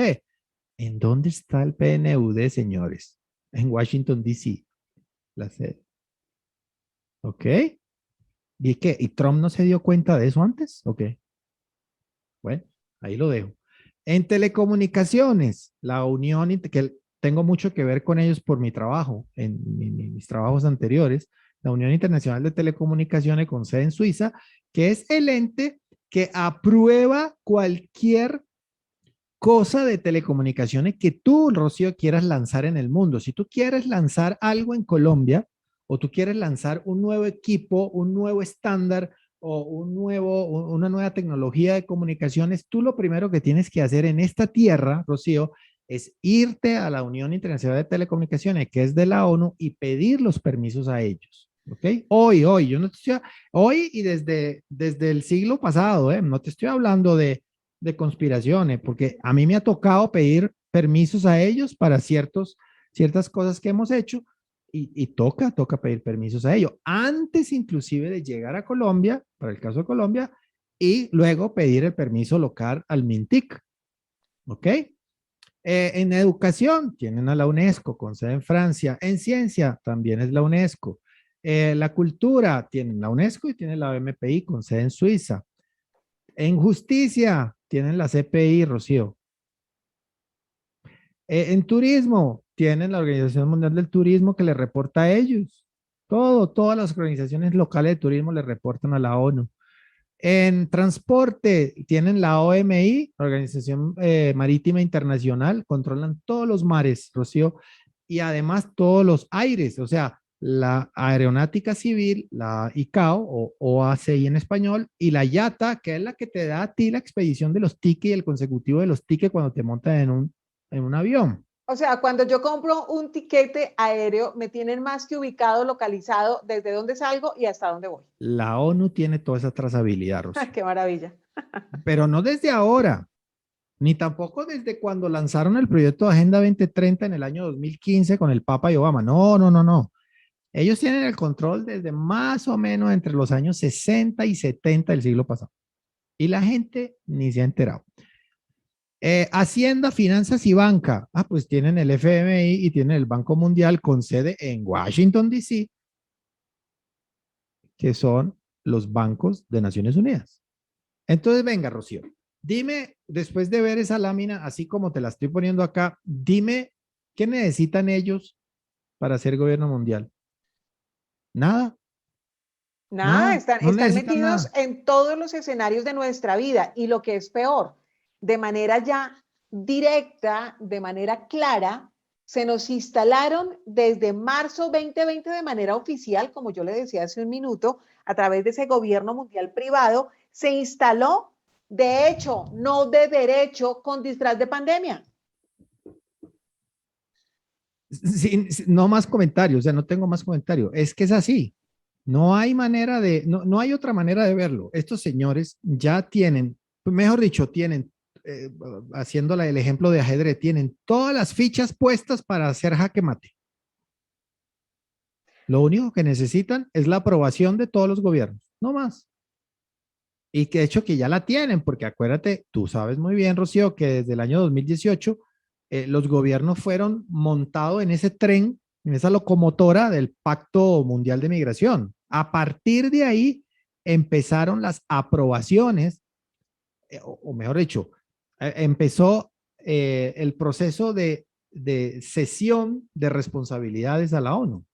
¿En dónde está el PNUD, señores? En Washington, D.C., la sede. ¿Ok? ¿Y qué? ¿Y Trump no se dio cuenta de eso antes? Ok. Bueno, ahí lo dejo. En telecomunicaciones, la Unión, que tengo mucho que ver con ellos por mi trabajo, en mis trabajos anteriores, la Unión Internacional de Telecomunicaciones con sede en Suiza, que es el ente que aprueba cualquier cosa de telecomunicaciones que tú, Rocío, quieras lanzar en el mundo. Si tú quieres lanzar algo en Colombia o tú quieres lanzar un nuevo equipo, un nuevo estándar o una nueva tecnología de comunicaciones, tú lo primero que tienes que hacer en esta tierra, Rocío, es irte a la Unión Internacional de Telecomunicaciones, que es de la ONU, y pedir los permisos a ellos. ¿Ok? Hoy, yo no te estoy, hoy y desde el siglo pasado, no te estoy hablando de conspiraciones, porque a mí me ha tocado pedir permisos a ellos para ciertas cosas que hemos hecho y toca pedir permisos a ellos, antes inclusive de llegar a Colombia, para el caso de Colombia, y luego pedir el permiso local al MINTIC. ¿Ok? En educación tienen a la UNESCO con sede en Francia, en ciencia también es la UNESCO. La cultura tienen la UNESCO y tienen la OMPI con sede en Suiza. En justicia tienen la CPI, Rocío. En turismo tienen la Organización Mundial del Turismo que le reporta a ellos. Todas las organizaciones locales de turismo le reportan a la ONU. En transporte tienen la OMI, Organización Marítima Internacional, controlan todos los mares, Rocío, y además todos los aires, o sea, la Aeronáutica Civil, la ICAO o OACI en español, y la IATA, que es la que te da a ti la expedición de los tickets y el consecutivo de los tickets cuando te montas en un avión. O sea, cuando yo compro un tiquete aéreo, me tienen más que ubicado, localizado, desde dónde salgo y hasta dónde voy. La ONU tiene toda esa trazabilidad, Rocío. Qué maravilla. Pero no desde ahora, ni tampoco desde cuando lanzaron el proyecto de Agenda 2030 en el año 2015 con el Papa y Obama. No, no, no, no. Ellos tienen el control desde más o menos entre los años 60 y 70 del siglo pasado. Y la gente ni se ha enterado. Hacienda, Finanzas y Banca. Pues tienen el FMI y tienen el Banco Mundial con sede en Washington, D.C., que son los bancos de Naciones Unidas. Entonces, venga, Rocío, dime, después de ver esa lámina, así como te la estoy poniendo acá, dime qué necesitan ellos para ser gobierno mundial. Nada. Nada, están No necesitan metidos nada. en todos los escenarios de nuestra vida y lo que es peor, de manera ya directa, de manera clara, se nos instalaron desde marzo 2020 de manera oficial, como yo le decía hace un minuto, a través de ese gobierno mundial privado, se instaló de hecho, no de derecho, con disfraz de pandemia. No más comentarios, o sea, no tengo más comentarios. Es que es así. No hay manera no hay otra manera de verlo. Estos señores ya tienen, mejor dicho, tienen, haciendo el ejemplo de ajedrez, tienen todas las fichas puestas para hacer jaque mate. Lo único que necesitan es la aprobación de todos los gobiernos, no más. Y que de hecho que ya la tienen, porque acuérdate, tú sabes muy bien, Rocío, que desde el año 2018 los gobiernos fueron montados en ese tren, en esa locomotora del Pacto Mundial de Migración. A partir de ahí empezaron las aprobaciones, o mejor dicho, empezó el proceso de cesión de responsabilidades a la ONU.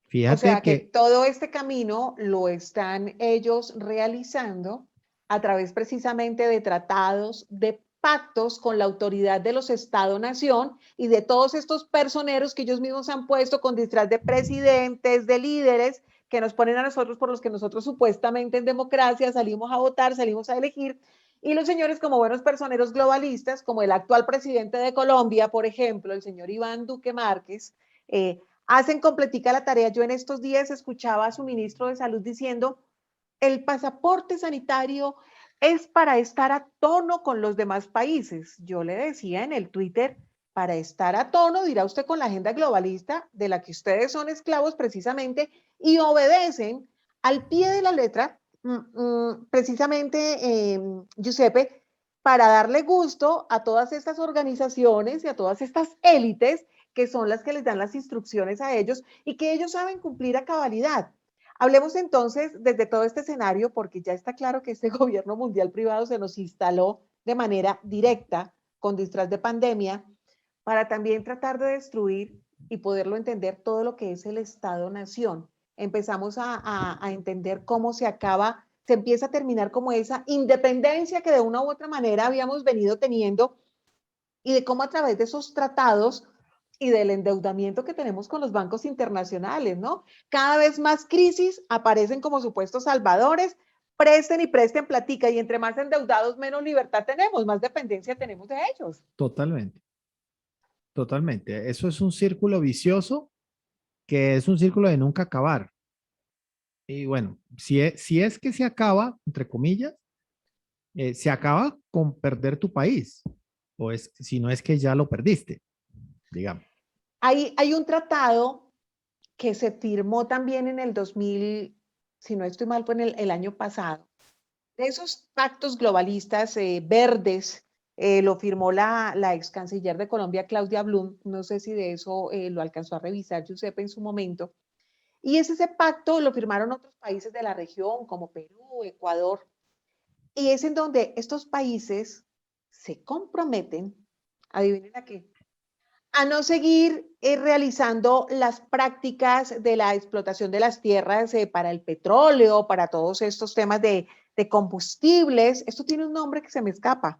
Fíjate o sea que todo este camino lo están ellos realizando a través precisamente de tratados, de pactos con la autoridad de los Estado-nación y de todos estos personeros que ellos mismos han puesto con disfraz de presidentes, de líderes, que nos ponen a nosotros por los que nosotros supuestamente en democracia salimos a votar, salimos a elegir, y los señores como buenos personeros globalistas, como el actual presidente de Colombia, por ejemplo, el señor Iván Duque Márquez, hacen completica la tarea. Yo en estos días escuchaba a su ministro de Salud diciendo, el pasaporte sanitario es para estar a tono con los demás países. Yo le decía en el Twitter, para estar a tono, dirá usted, con la agenda globalista de la que ustedes son esclavos precisamente y obedecen al pie de la letra, precisamente, Giuseppe, para darle gusto a todas estas organizaciones y a todas estas élites que son las que les dan las instrucciones a ellos y que ellos saben cumplir a cabalidad. Hablemos entonces desde todo este escenario, porque ya está claro que este gobierno mundial privado se nos instaló de manera directa, con disfraz de pandemia, para también tratar de destruir y poderlo entender todo lo que es el Estado-nación. Empezamos a entender cómo se acaba, se empieza a terminar como esa independencia que de una u otra manera habíamos venido teniendo y de cómo a través de esos tratados y del endeudamiento que tenemos con los bancos internacionales, ¿no? Cada vez más crisis aparecen como supuestos salvadores, presten y presten platica, y entre más endeudados, menos libertad tenemos, más dependencia tenemos de ellos. Totalmente, totalmente. Eso es un círculo vicioso que es un círculo de nunca acabar. Y bueno, si es que se acaba, entre comillas, se acaba con perder tu país, o es, si no es que ya lo perdiste, digamos. Hay un tratado que se firmó también en el 2000, si no estoy mal, fue en el año pasado, de esos pactos globalistas verdes. Lo firmó la ex canciller de Colombia, Claudia Blum. No sé si de eso lo alcanzó a revisar Giuseppe en su momento. Y ese pacto lo firmaron otros países de la región, como Perú, Ecuador. Y es en donde estos países se comprometen, adivinen a qué, a no seguir realizando las prácticas de la explotación de las tierras para el petróleo, para todos estos temas de combustibles. Esto tiene un nombre que se me escapa,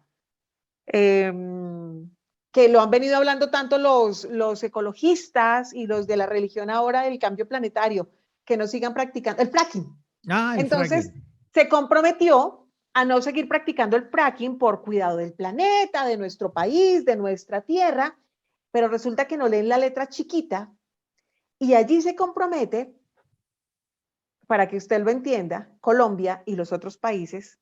que lo han venido hablando tanto los ecologistas y los de la religión ahora del cambio planetario, que no sigan practicando el fracking. Ah, el Entonces, fracking. se comprometió a no seguir practicando el fracking por cuidado del planeta, de nuestro país, de nuestra tierra, pero resulta que no leen la letra chiquita y allí se compromete, para que usted lo entienda, Colombia y los otros países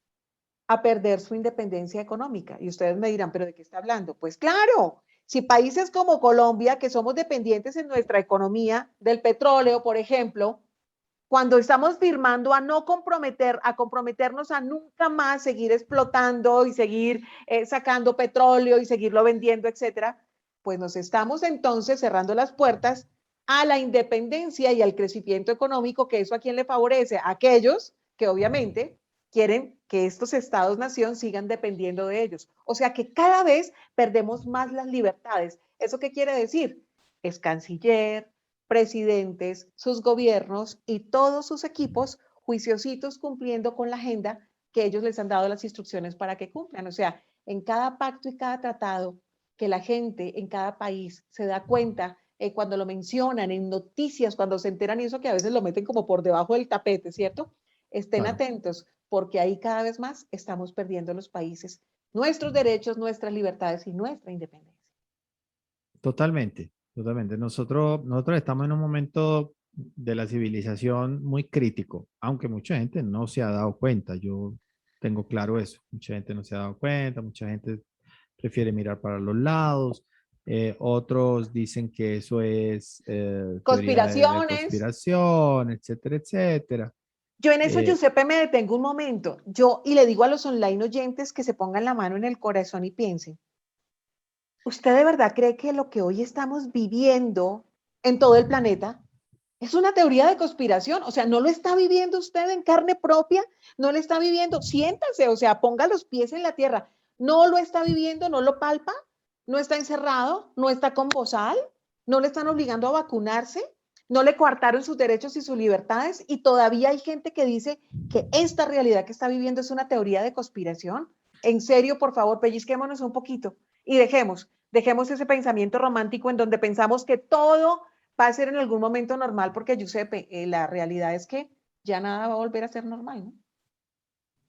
a perder su independencia económica. Y ustedes me dirán, ¿pero de qué está hablando? Pues claro, si países como Colombia, que somos dependientes en nuestra economía del petróleo, por ejemplo, cuando estamos firmando a no comprometer, a comprometernos a nunca más seguir explotando y seguir sacando petróleo y seguirlo vendiendo, etcétera, pues nos estamos entonces cerrando las puertas a la independencia y al crecimiento económico, que eso a quién le favorece, a aquellos que obviamente quieren que estos estados-nación sigan dependiendo de ellos. O sea que cada vez perdemos más las libertades. ¿Eso qué quiere decir? Es canciller, presidentes, sus gobiernos y todos sus equipos juiciositos cumpliendo con la agenda que ellos les han dado las instrucciones para que cumplan. O sea, en cada pacto y cada tratado que la gente en cada país se da cuenta cuando lo mencionan en noticias, cuando se enteran, y eso que a veces lo meten como por debajo del tapete, ¿cierto? Estén Claro. atentos, porque ahí cada vez más estamos perdiendo los países, nuestros derechos, nuestras libertades y nuestra independencia. Totalmente, totalmente. Nosotros estamos en un momento de la civilización muy crítico, aunque mucha gente no se ha dado cuenta. Yo tengo claro eso. Mucha gente no se ha dado cuenta, mucha gente prefiere mirar para los lados. Otros dicen que eso es teoría de Conspiraciones. conspiración, etcétera, etcétera. Yo en eso, Eh, Giuseppe, me detengo un momento. Yo, y le digo a los online oyentes que se pongan la mano en el corazón y piensen, ¿usted de verdad cree que lo que hoy estamos viviendo en todo el planeta es una teoría de conspiración? O sea, ¿no lo está viviendo usted en carne propia? ¿No lo está viviendo? Siéntase, o sea, ponga los pies en la tierra. ¿No lo está viviendo? ¿No lo palpa? ¿No está encerrado? ¿No está con bozal? ¿No le están obligando a vacunarse? no le coartaron sus derechos y sus libertades, y todavía hay gente que dice que esta realidad que está viviendo es una teoría de conspiración. En serio, por favor, pellizquémonos un poquito y dejemos ese pensamiento romántico en donde pensamos que todo va a ser en algún momento normal, porque Giuseppe, la realidad es que ya nada va a volver a ser normal, ¿no?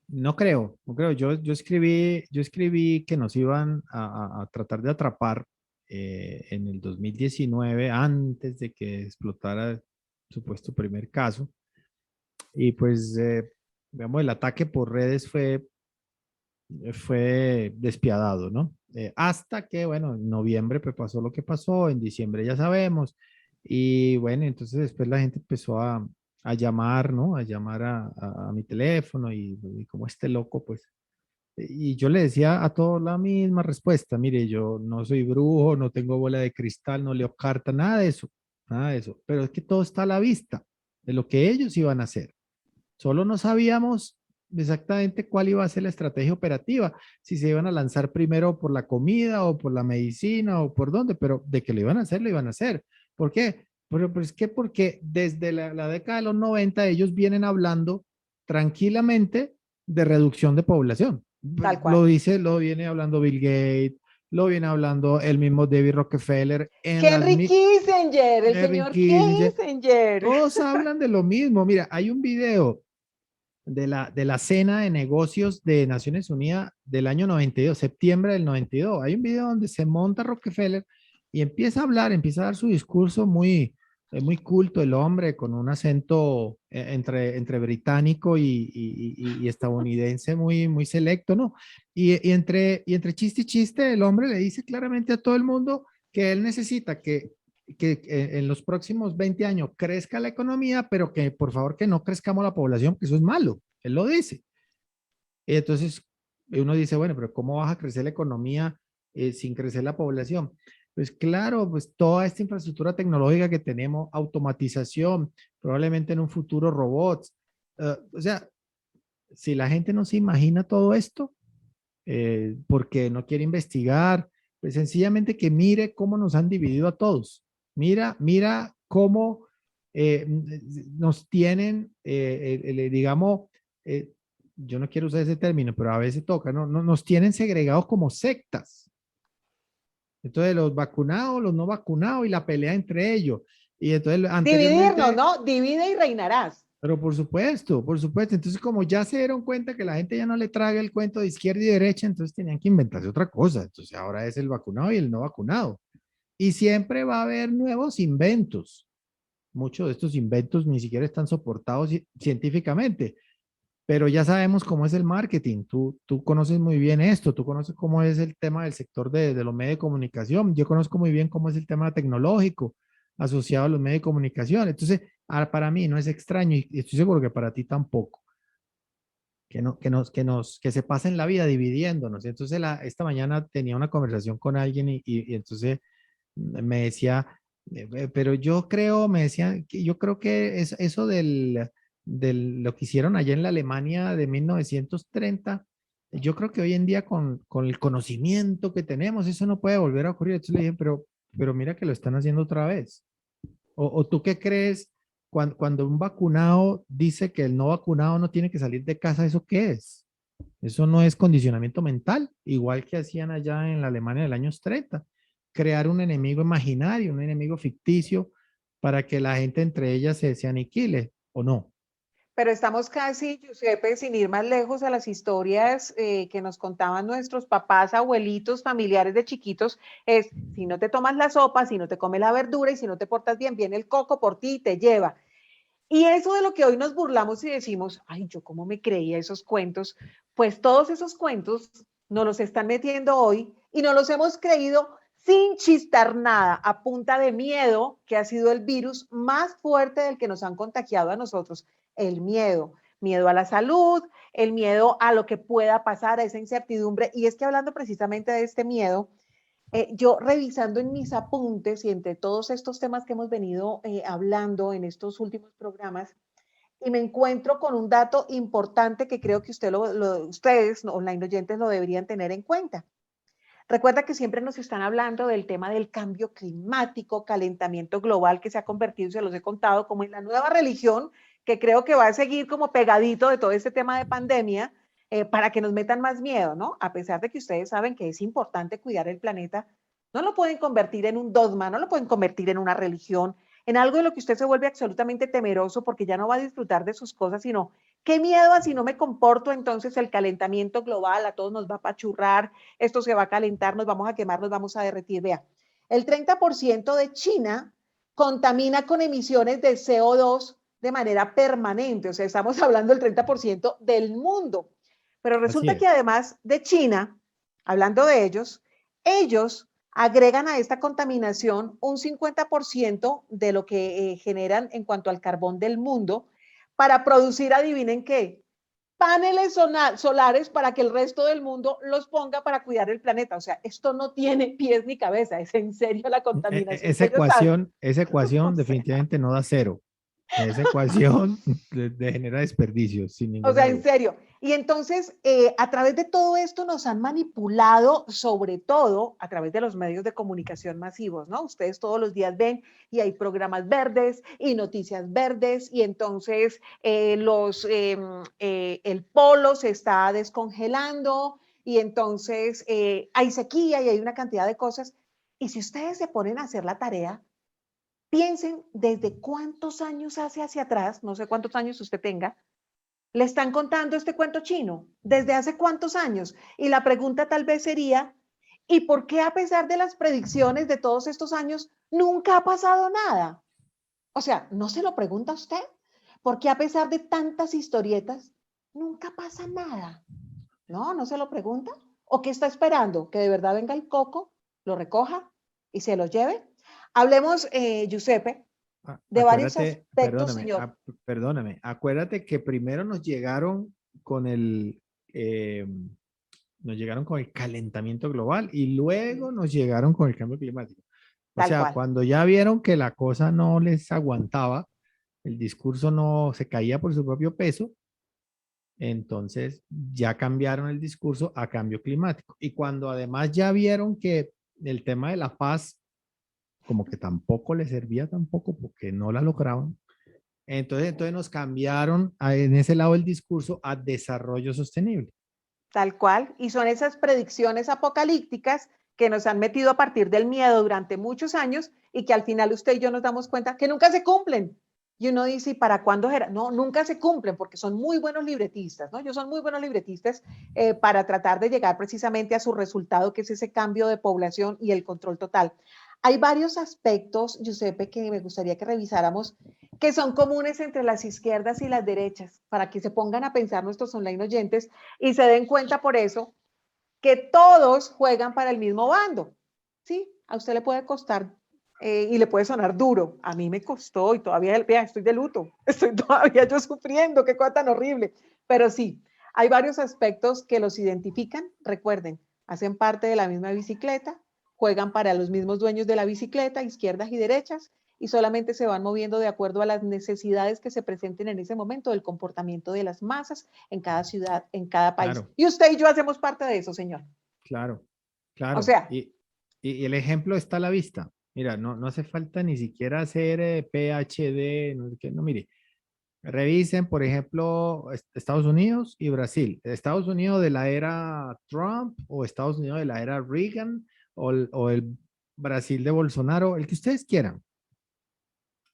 No creo, no creo. Yo escribí que nos iban a tratar de atrapar en el 2019, antes de que explotara el supuesto primer caso. Y pues, digamos, el ataque por redes fue despiadado, ¿no? Hasta que, bueno, en noviembre pues pasó lo que pasó, en diciembre ya sabemos, y bueno, entonces después la gente empezó a llamar, ¿no? A llamar a mi teléfono y como este loco, pues, y yo le decía a todos la misma respuesta, mire, yo no soy brujo, no tengo bola de cristal, no leo carta, nada de eso, pero es que todo está a la vista de lo que ellos iban a hacer. Solo no sabíamos exactamente cuál iba a ser la estrategia operativa, si se iban a lanzar primero por la comida o por la medicina o por dónde, pero de que lo iban a hacer, lo iban a hacer. ¿Por qué? Pues que porque desde la década de los 90 ellos vienen hablando tranquilamente de reducción de población. Tal cual. Lo viene hablando Bill Gates, lo viene hablando el mismo David Rockefeller en las Henry Kissinger, el Henry señor Kissinger. Kissinger. Todos hablan de lo mismo. Mira, hay un video de la cena de negocios de Naciones Unidas del año 92, septiembre del 92. Hay un video donde se monta Rockefeller y empieza a hablar, empieza a dar su discurso muy culto el hombre, con un acento entre británico y estadounidense muy selecto, ¿no? Y entre chiste y chiste, el hombre le dice claramente a todo el mundo que él necesita que en los próximos 20 años crezca la economía, pero que por favor que no crezcamos la población, que eso es malo. Él lo dice. Y entonces uno dice, bueno, pero ¿cómo vas a crecer la economía sin crecer la población? Pues claro, pues toda esta infraestructura tecnológica que tenemos, automatización, probablemente en un futuro robots. O sea, si la gente no se imagina todo esto, porque no quiere investigar, pues sencillamente que mire cómo nos han dividido a todos. Mira cómo nos tienen, digamos, eh, yo no quiero usar ese término, pero a veces toca, ¿no? Nos tienen segregados como sectas. Entonces, los vacunados, los no vacunados y la pelea entre ellos. Y entonces, Dividirnos, anteriormente, ¿no? Divide y reinarás. pero por supuesto, por supuesto. Entonces, como ya se dieron cuenta que la gente ya no le traga el cuento de izquierda y derecha, entonces tenían que inventarse otra cosa. Entonces, ahora es el vacunado y el no vacunado. Y siempre va a haber nuevos inventos. Muchos de estos inventos ni siquiera están soportados científicamente, pero ya sabemos cómo es el marketing. Tú conoces muy bien esto, tú conoces cómo es el tema del sector de los medios de comunicación. Yo conozco muy bien cómo es el tema tecnológico asociado a los medios de comunicación. Entonces, para mí no es extraño y estoy seguro que para ti tampoco, que se pasen la vida dividiéndonos. Entonces, esta mañana tenía una conversación con alguien y entonces me decía, pero yo creo, me decía, que yo creo que es eso lo que hicieron allá en la Alemania de 1930, yo creo que hoy en día con el conocimiento que tenemos, eso no puede volver a ocurrir. Entonces le dije, pero mira que lo están haciendo otra vez. ¿O tú qué crees cuando un vacunado dice que el no vacunado no tiene que salir de casa? ¿Eso qué es? Eso no es condicionamiento mental, igual que hacían allá en la Alemania del años 30, crear un enemigo imaginario, un enemigo ficticio para que la gente entre ellas se aniquile, ¿o no? Pero estamos casi, Giuseppe, sin ir más lejos a las historias que nos contaban nuestros papás, abuelitos, familiares de chiquitos, es si no te tomas la sopa, si no te comes la verdura y si no te portas bien, viene el coco por ti y te lleva. Y eso de lo que hoy nos burlamos y decimos, ay, yo cómo me creía esos cuentos, pues todos esos cuentos nos los están metiendo hoy y nos los hemos creído sin chistar nada, a punta de miedo, que ha sido el virus más fuerte del que nos han contagiado a nosotros, el miedo. Miedo a la salud, el miedo a lo que pueda pasar, a esa incertidumbre. Y es que hablando precisamente de este miedo, yo revisando en mis apuntes y entre todos estos temas que hemos venido hablando en estos últimos programas, y me encuentro con un dato importante que creo que ustedes, online oyentes, lo deberían tener en cuenta. Recuerda que siempre nos están hablando del tema del cambio climático, calentamiento global, que se ha convertido, se los he contado, como en la nueva religión, que creo que va a seguir como pegadito de todo este tema de pandemia, para que nos metan más miedo, ¿no? A pesar de que ustedes saben que es importante cuidar el planeta, no lo pueden convertir en un dogma, no lo pueden convertir en una religión, en algo de lo que usted se vuelve absolutamente temeroso porque ya no va a disfrutar de sus cosas, sino qué miedo a si no me comporto, entonces el calentamiento global a todos nos va a apachurrar, esto se va a calentar, nos vamos a quemar, nos vamos a derretir. Vea, el 30% de China contamina con emisiones de CO2 de manera permanente, o sea, estamos hablando del 30% del mundo. Pero Así resulta que es. además de China, hablando de ellos agregan a esta contaminación un 50% de lo que generan en cuanto al carbón del mundo para producir, adivinen qué, paneles solares para que el resto del mundo los ponga para cuidar el planeta. O sea, esto no tiene pies ni cabeza, es en serio la contaminación que ellos hacen. Esa O ecuación sea, definitivamente no da cero. Esa ecuación genera desperdicios, sin O ninguna sea, en duda. serio. Y entonces, a través de todo esto nos han manipulado, sobre todo a través de los medios de comunicación masivos, ¿no? Ustedes todos los días ven y hay programas verdes y noticias verdes y entonces el polo se está descongelando y entonces hay sequía y hay una cantidad de cosas. Y si ustedes se ponen a hacer la tarea, piensen desde cuántos años hacia atrás, no sé cuántos años usted tenga, le están contando este cuento chino. ¿Desde hace cuántos años? Y la pregunta tal vez sería, ¿y por qué a pesar de las predicciones de todos estos años nunca ha pasado nada? O sea, ¿no se lo pregunta usted? ¿Por qué a pesar de tantas historietas nunca pasa nada? ¿No? ¿No se lo pregunta? ¿O qué está esperando? ¿Que de verdad venga el coco, lo recoja y se lo lleve? Hablemos, Giuseppe, de varios Acuérdate, aspectos, señor. perdóname, acuérdate que primero con el, nos llegaron con el calentamiento global y luego nos llegaron con el cambio climático. O Tal sea, cual. cuando ya vieron que la cosa no les aguantaba, el discurso no se caía por su propio peso, entonces ya cambiaron el discurso a cambio climático. Y cuando además ya vieron que el tema de la paz como que tampoco les servía tampoco porque no la lograban, entonces nos cambiaron en ese lado del discurso a desarrollo sostenible. Tal cual, y son esas predicciones apocalípticas que nos han metido a partir del miedo durante muchos años y que al final usted y yo nos damos cuenta que nunca se cumplen. Y uno dice, ¿y para cuándo será? No, nunca se cumplen porque son muy buenos libretistas, ¿no? Ellos son muy buenos libretistas para tratar de llegar precisamente a su resultado, que es ese cambio de población y el control total. Hay varios aspectos, Giuseppe, que me gustaría que revisáramos, que son comunes entre las izquierdas y las derechas, para que se pongan a pensar nuestros online oyentes y se den cuenta por eso que todos juegan para el mismo bando. Sí, a usted le puede costar y le puede sonar duro. A mí me costó y todavía vea, estoy de luto, estoy todavía yo sufriendo, qué cosa tan horrible. Pero sí, hay varios aspectos que los identifican. Recuerden, hacen parte de la misma bicicleta, juegan para los mismos dueños de la bicicleta, izquierdas y derechas, y solamente se van moviendo de acuerdo a las necesidades que se presenten en ese momento del comportamiento de las masas en cada ciudad, en cada país. Claro, Y usted y yo hacemos parte de eso, señor. claro, O claro. sea, Y el ejemplo está a la vista. Mira, no hace falta ni siquiera hacer PhD, no sé qué, no, mire, revisen, por ejemplo, Estados Unidos y Brasil. Estados Unidos de la era Trump o Estados Unidos de la era Reagan o el Brasil de Bolsonaro, el que ustedes quieran.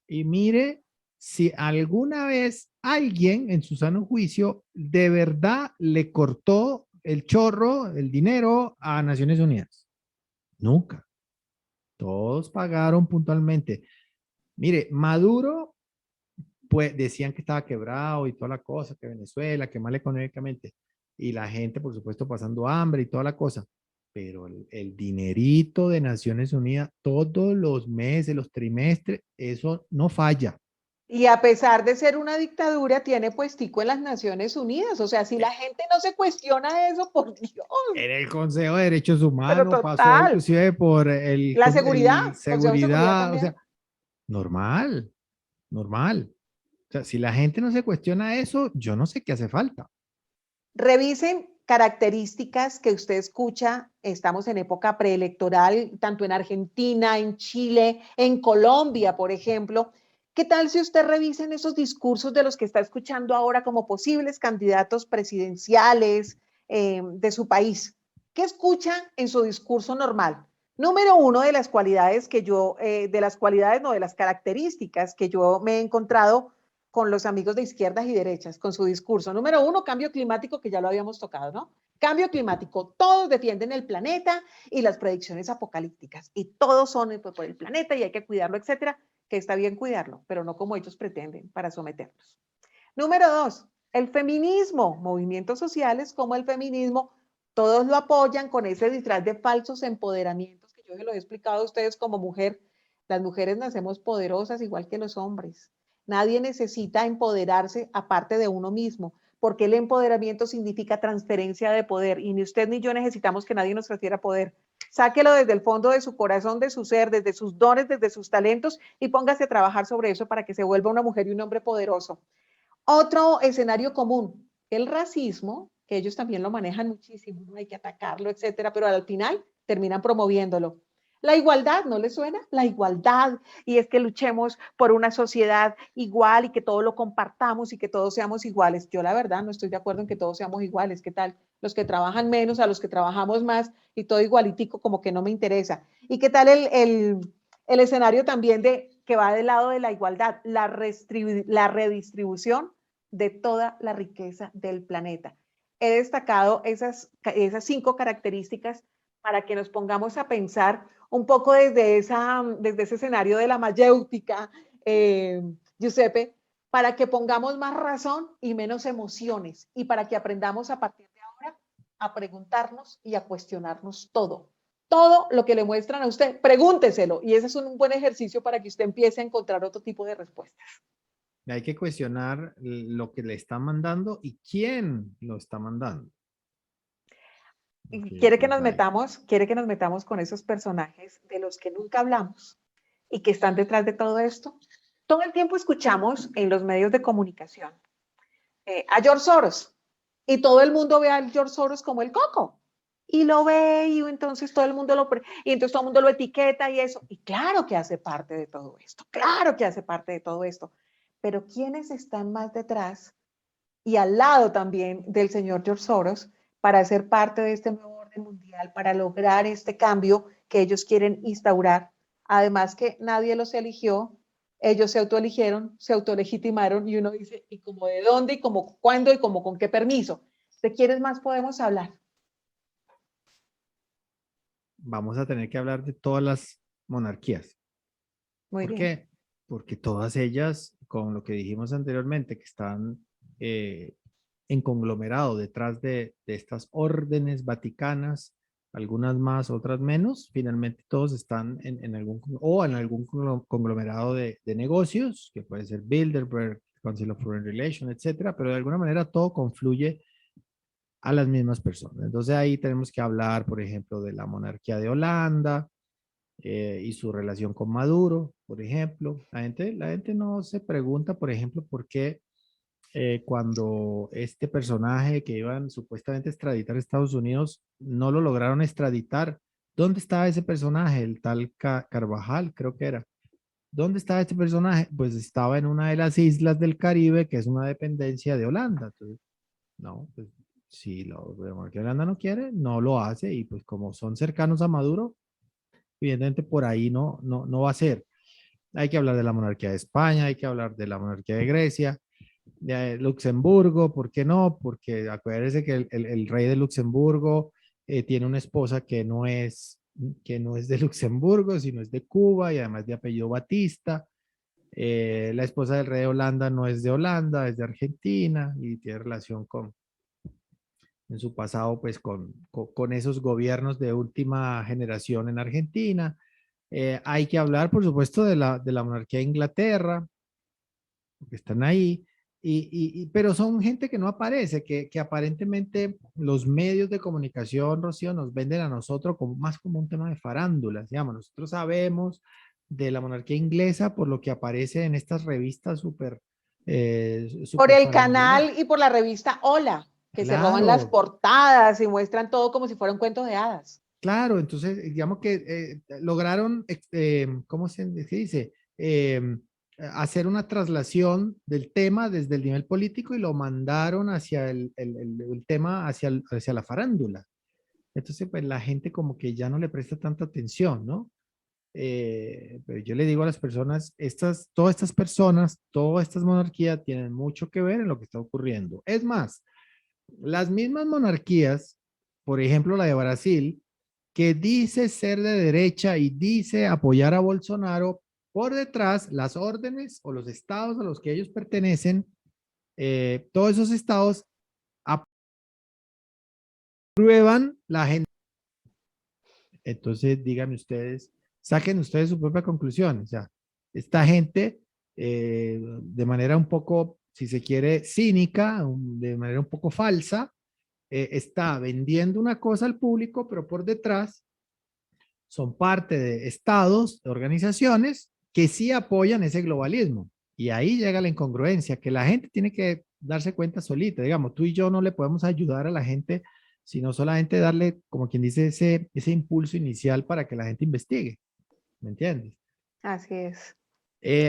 Y mire si alguna vez alguien en su sano juicio de verdad le cortó el chorro, el dinero a Naciones Unidas. Nunca. Todos pagaron puntualmente. Mire, Maduro, pues decían que estaba quebrado y toda la cosa, que Venezuela, que mal económicamente. Y la gente, por supuesto, pasando hambre y toda la cosa. Pero el dinerito de Naciones Unidas, todos los meses, los trimestres, eso no falla. y a pesar de ser una dictadura, tiene puestico en las Naciones Unidas. O sea, si la gente no se cuestiona eso, por Dios, En el Consejo de Derechos pero Humanos pasó total. inclusive por La seguridad, el Consejo de Seguridad seguridad, o también. sea, normal, normal. O sea, si la gente no se cuestiona eso, yo no sé qué hace falta. Revisen características que usted escucha, estamos en época preelectoral, tanto en Argentina, en Chile, en Colombia, por ejemplo. ¿Qué tal si usted revisa en esos discursos de los que está escuchando ahora como posibles candidatos presidenciales de su país? ¿Qué escucha en su discurso normal? Número uno de las cualidades que yo, de las cualidades, no, de las características que yo me he encontrado con los amigos de izquierdas y derechas, con su discurso. Número uno, cambio climático, que ya lo habíamos tocado, ¿no? Cambio climático, todos defienden el planeta y las predicciones apocalípticas, y todos son por el planeta y hay que cuidarlo, etcétera, que está bien cuidarlo, pero no como ellos pretenden para someternos. Número dos, el feminismo, movimientos sociales como el feminismo, todos lo apoyan con ese disfraz de falsos empoderamientos que yo se lo he explicado a ustedes como mujer. Las mujeres nacemos poderosas igual que los hombres. Nadie necesita empoderarse aparte de uno mismo, porque el empoderamiento significa transferencia de poder y ni usted ni yo necesitamos que nadie nos transfiera poder. Sáquelo desde el fondo de su corazón, de su ser, desde sus dones, desde sus talentos y póngase a trabajar sobre eso para que se vuelva una mujer y un hombre poderoso. Otro escenario común, el racismo, que ellos también lo manejan muchísimo, no hay que atacarlo, etcétera, pero al final terminan promoviéndolo. La igualdad, ¿no les suena? La igualdad, y es que luchemos por una sociedad igual y que todo lo compartamos y que todos seamos iguales. Yo la verdad no estoy de acuerdo en que todos seamos iguales. ¿Qué tal? Los que trabajan menos a los que trabajamos más y todo igualitico como que no me interesa. ¿Y qué tal el escenario también de que va del lado de la igualdad, la redistribución de toda la riqueza del planeta? He destacado esas 5 características para que nos pongamos a pensar un poco desde ese escenario de la mayéutica, Giuseppe, para que pongamos más razón y menos emociones y para que aprendamos a partir de ahora a preguntarnos y a cuestionarnos todo. Todo lo que le muestran a usted, pregúnteselo y ese es un buen ejercicio para que usted empiece a encontrar otro tipo de respuestas. Hay que cuestionar lo que le está mandando y quién lo está mandando. Quiere que nos metamos con esos personajes de los que nunca hablamos y que están detrás de todo esto. Todo el tiempo escuchamos en los medios de comunicación a George Soros y todo el mundo ve a George Soros como el coco y lo ve y entonces todo el mundo lo etiqueta y eso. Y claro que hace parte de todo esto, claro que hace parte de todo esto. Pero ¿quiénes están más detrás y al lado también del señor George Soros para ser parte de este nuevo orden mundial, para lograr este cambio que ellos quieren instaurar? Además que nadie los eligió, ellos se autoeligieron, se autolegitimaron y uno dice, ¿y como de dónde y como cuándo y como con qué permiso? ¿De quiénes más podemos hablar? Vamos a tener que hablar de todas las monarquías. Muy ¿Por bien. qué? Porque todas ellas, con lo que dijimos anteriormente, que están en conglomerado detrás de estas órdenes vaticanas, algunas más, otras menos, finalmente todos están en algún conglomerado de negocios, que puede ser Bilderberg, Council of Foreign Relations, etcétera, pero de alguna manera todo confluye a las mismas personas. Entonces ahí tenemos que hablar, por ejemplo, de la monarquía de Holanda, y su relación con Maduro, por ejemplo. La gente no se pregunta, por ejemplo, por qué cuando este personaje que iban supuestamente a extraditar a Estados Unidos no lo lograron extraditar. ¿Dónde estaba ese personaje? El tal Carvajal, creo que era. ¿Dónde estaba este personaje? Pues estaba en una de las islas del Caribe, que es una dependencia de Holanda. Entonces, no, pues si la monarquía de Holanda no quiere, no lo hace y pues como son cercanos a Maduro, evidentemente por ahí no va a ser. Hay que hablar de la monarquía de España, hay que hablar de la monarquía de Grecia, de Luxemburgo, ¿por qué no? Porque acuérdense que el rey de Luxemburgo tiene una esposa que no es de Luxemburgo, sino es de Cuba y además de apellido Batista. La esposa del rey de Holanda no es de Holanda, es de Argentina y tiene relación en su pasado, pues con esos gobiernos de última generación en Argentina. Hay que hablar, por supuesto, de la monarquía de Inglaterra, porque están ahí, pero son gente que no aparece, que aparentemente los medios de comunicación, Rocío, nos venden a nosotros más como un tema de farándulas, digamos. Nosotros sabemos de la monarquía inglesa por lo que aparece en estas revistas Por súper el farandulera. canal y por la revista Hola. que se roban las Claro, portadas y muestran todo como si fuera un cuento de hadas. claro. Entonces, digamos que lograron, ¿cómo se dice? Hacer una traslación del tema desde el nivel político y lo mandaron hacia el tema, hacia la farándula. Entonces, pues la gente como que ya no le presta tanta atención, ¿no? Pero yo le digo a las personas, todas estas personas, todas estas monarquías tienen mucho que ver en lo que está ocurriendo. Es más, las mismas monarquías, por ejemplo la de Brasil, que dice ser de derecha y dice apoyar a Bolsonaro, por detrás las órdenes o los estados a los que ellos pertenecen, todos esos estados aprueban la gente. Entonces, díganme ustedes, saquen ustedes su propia conclusión. O sea, esta gente, de manera un poco, si se quiere, cínica, de manera un poco falsa, está vendiendo una cosa al público, pero por detrás son parte de estados, de organizaciones que sí apoyan ese globalismo. Y ahí llega la incongruencia, que la gente tiene que darse cuenta solita. Digamos, tú y yo no le podemos ayudar a la gente, sino solamente darle, como quien dice, ese impulso inicial para que la gente investigue. ¿Me entiendes? Así es.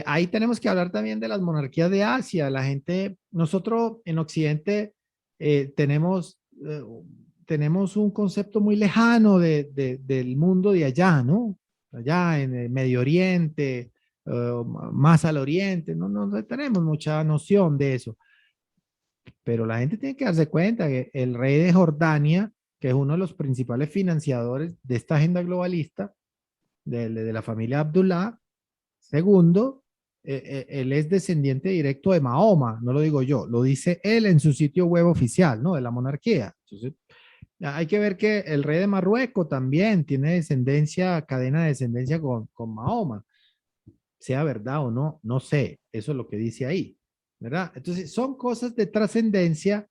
Ahí tenemos que hablar también de las monarquías de Asia. La gente, nosotros en Occidente tenemos un concepto muy lejano del mundo de allá, ¿no? Allá en el Medio Oriente, más al Oriente, no tenemos mucha noción de eso. Pero la gente tiene que darse cuenta que el rey de Jordania, que es uno de los principales financiadores de esta agenda globalista, de la familia Abdullah, segundo, él es descendiente directo de Mahoma, no lo digo yo, lo dice él en su sitio web oficial, ¿no? De la monarquía. Entonces, hay que ver que el rey de Marruecos también tiene descendencia, cadena de descendencia con Mahoma. Sea verdad o no, no sé, eso es lo que dice ahí, ¿verdad? Entonces, son cosas de trascendencia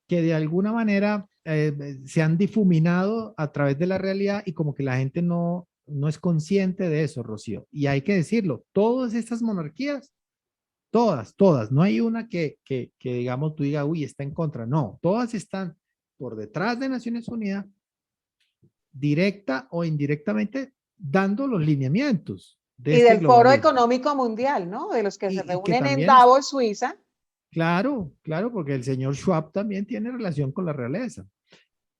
que de alguna manera se han difuminado a través de la realidad y como que la gente no es consciente de eso, Rocío. Y hay que decirlo, todas estas monarquías, todas, no hay una que digamos tú digas, uy, está en contra, no, todas están por detrás de Naciones Unidas, directa o indirectamente, dando los lineamientos de Y este del Foro globalismo. Económico Mundial, ¿no? De los que se Y que reúnen en también Davos, Suiza. claro, claro, porque el señor Schwab también tiene relación con la realeza.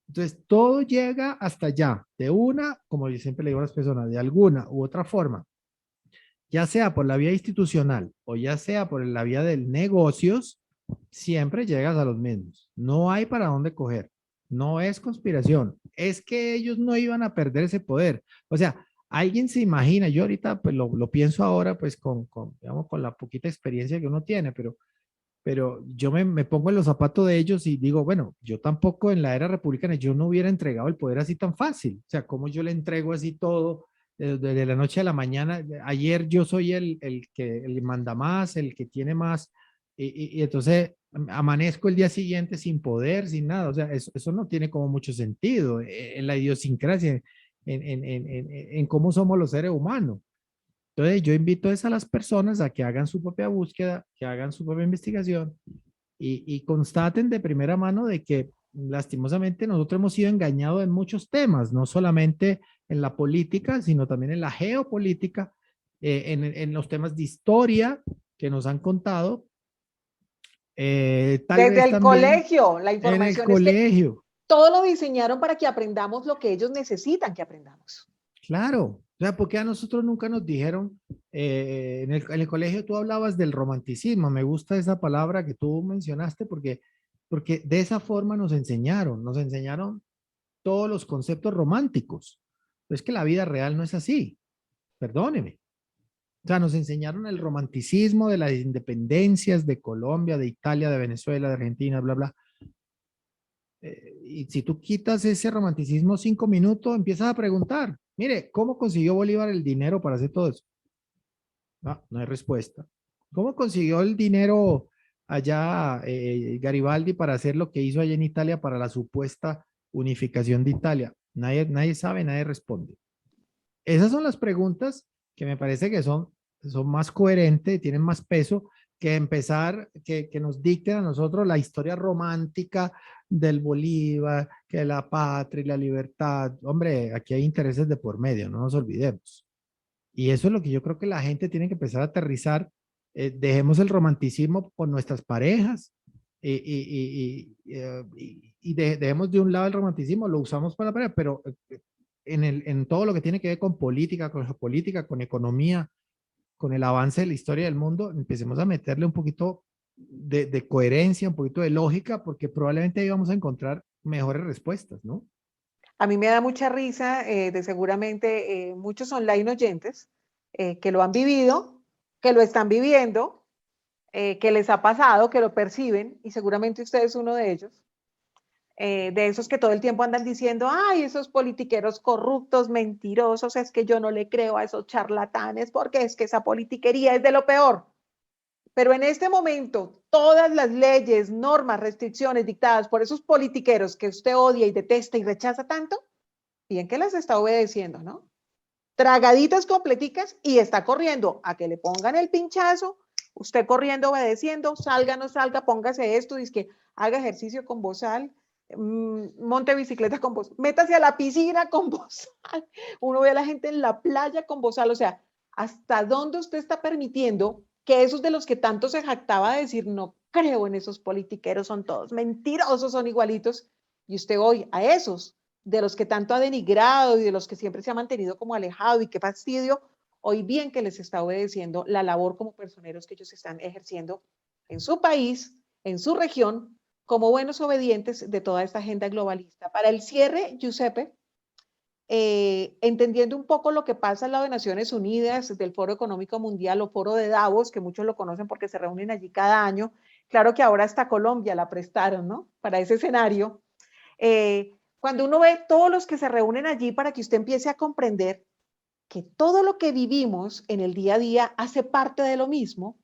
Entonces, todo llega hasta allá, de una, como yo siempre le digo a las personas, de alguna u otra forma, ya sea por la vía institucional o ya sea por la vía de negocios, siempre llegas a los mismos. No hay para dónde coger. No es conspiración. Es que ellos no iban a perder ese poder. O sea, alguien se imagina, yo ahorita pues lo pienso ahora pues digamos, con la poquita experiencia que uno tiene, pero yo me pongo en los zapatos de ellos y digo, bueno, yo tampoco en la era republicana, yo no hubiera entregado el poder así tan fácil. O sea, ¿cómo yo le entrego así todo de la noche a la mañana? Ayer yo soy el manda más, el que tiene más, y entonces amanezco el día siguiente sin poder, sin nada. O sea, eso no tiene como mucho sentido en la idiosincrasia, en cómo somos los seres humanos. Entonces, yo invito a las personas a que hagan su propia búsqueda, que hagan su propia investigación y constaten de primera mano de que lastimosamente nosotros hemos sido engañados en muchos temas, no solamente en la política, sino también en la geopolítica, en los temas de historia que nos han contado, tal Desde vez el también colegio, la en el información es que colegio. todo lo diseñaron para que aprendamos lo que ellos necesitan que aprendamos. Claro, o sea, porque a nosotros nunca nos dijeron, en el colegio tú hablabas del romanticismo, me gusta esa palabra que tú mencionaste porque de esa forma nos enseñaron todos los conceptos románticos. Pero es que la vida real no es así, perdóneme. O sea, nos enseñaron el romanticismo de las independencias de Colombia, de Italia, de Venezuela, de Argentina, bla, bla. Y si tú quitas ese romanticismo 5 minutos, empiezas a preguntar, mire, ¿cómo consiguió Bolívar el dinero para hacer todo eso? No hay respuesta. ¿Cómo consiguió el dinero allá Garibaldi para hacer lo que hizo allá en Italia para la supuesta unificación de Italia? Nadie sabe, nadie responde. Esas son las preguntas que me parece que son más coherentes, tienen más peso que empezar, que nos dicten a nosotros la historia romántica del Bolívar, que la patria y la libertad. Hombre, aquí hay intereses de por medio, no nos olvidemos. Y eso es lo que yo creo que la gente tiene que empezar a aterrizar. Dejemos el romanticismo con nuestras parejas dejemos de un lado el romanticismo, lo usamos para la pareja, pero en todo lo que tiene que ver con política, con geopolítica, con economía, con el avance de la historia del mundo, empecemos a meterle un poquito de coherencia, un poquito de lógica, porque probablemente ahí vamos a encontrar mejores respuestas, ¿no? A mí me da mucha risa de seguramente muchos online oyentes que lo han vivido, que lo están viviendo, que les ha pasado, que lo perciben, y seguramente usted es uno de ellos, de esos que todo el tiempo andan diciendo, ay, esos politiqueros corruptos, mentirosos, es que yo no le creo a esos charlatanes porque es que esa politiquería es de lo peor. Pero en este momento, todas las leyes, normas, restricciones dictadas por esos politiqueros que usted odia y detesta y rechaza tanto, bien que las está obedeciendo, ¿no? Tragaditas completicas y está corriendo a que le pongan el pinchazo, usted corriendo, obedeciendo, salga, no salga, póngase esto, dice que haga ejercicio con bozal, monte bicicleta con bozal, métase a la piscina con bozal, uno ve a la gente en la playa con bozal, o sea, ¿hasta dónde usted está permitiendo que esos de los que tanto se jactaba de decir, no creo en esos politiqueros, son todos mentirosos, son igualitos, y usted hoy a esos de los que tanto ha denigrado y de los que siempre se ha mantenido como alejado y qué fastidio, hoy bien que les está obedeciendo la labor como personeros que ellos están ejerciendo en su país, en su región, como buenos obedientes de toda esta agenda globalista. Para el cierre, Giuseppe, entendiendo un poco lo que pasa al lado de Naciones Unidas, del Foro Económico Mundial o Foro de Davos, que muchos lo conocen porque se reúnen allí cada año, claro que ahora hasta Colombia la prestaron, ¿no? Para ese escenario. Cuando uno ve todos los que se reúnen allí para que usted empiece a comprender que todo lo que vivimos en el día a día hace parte de lo mismo,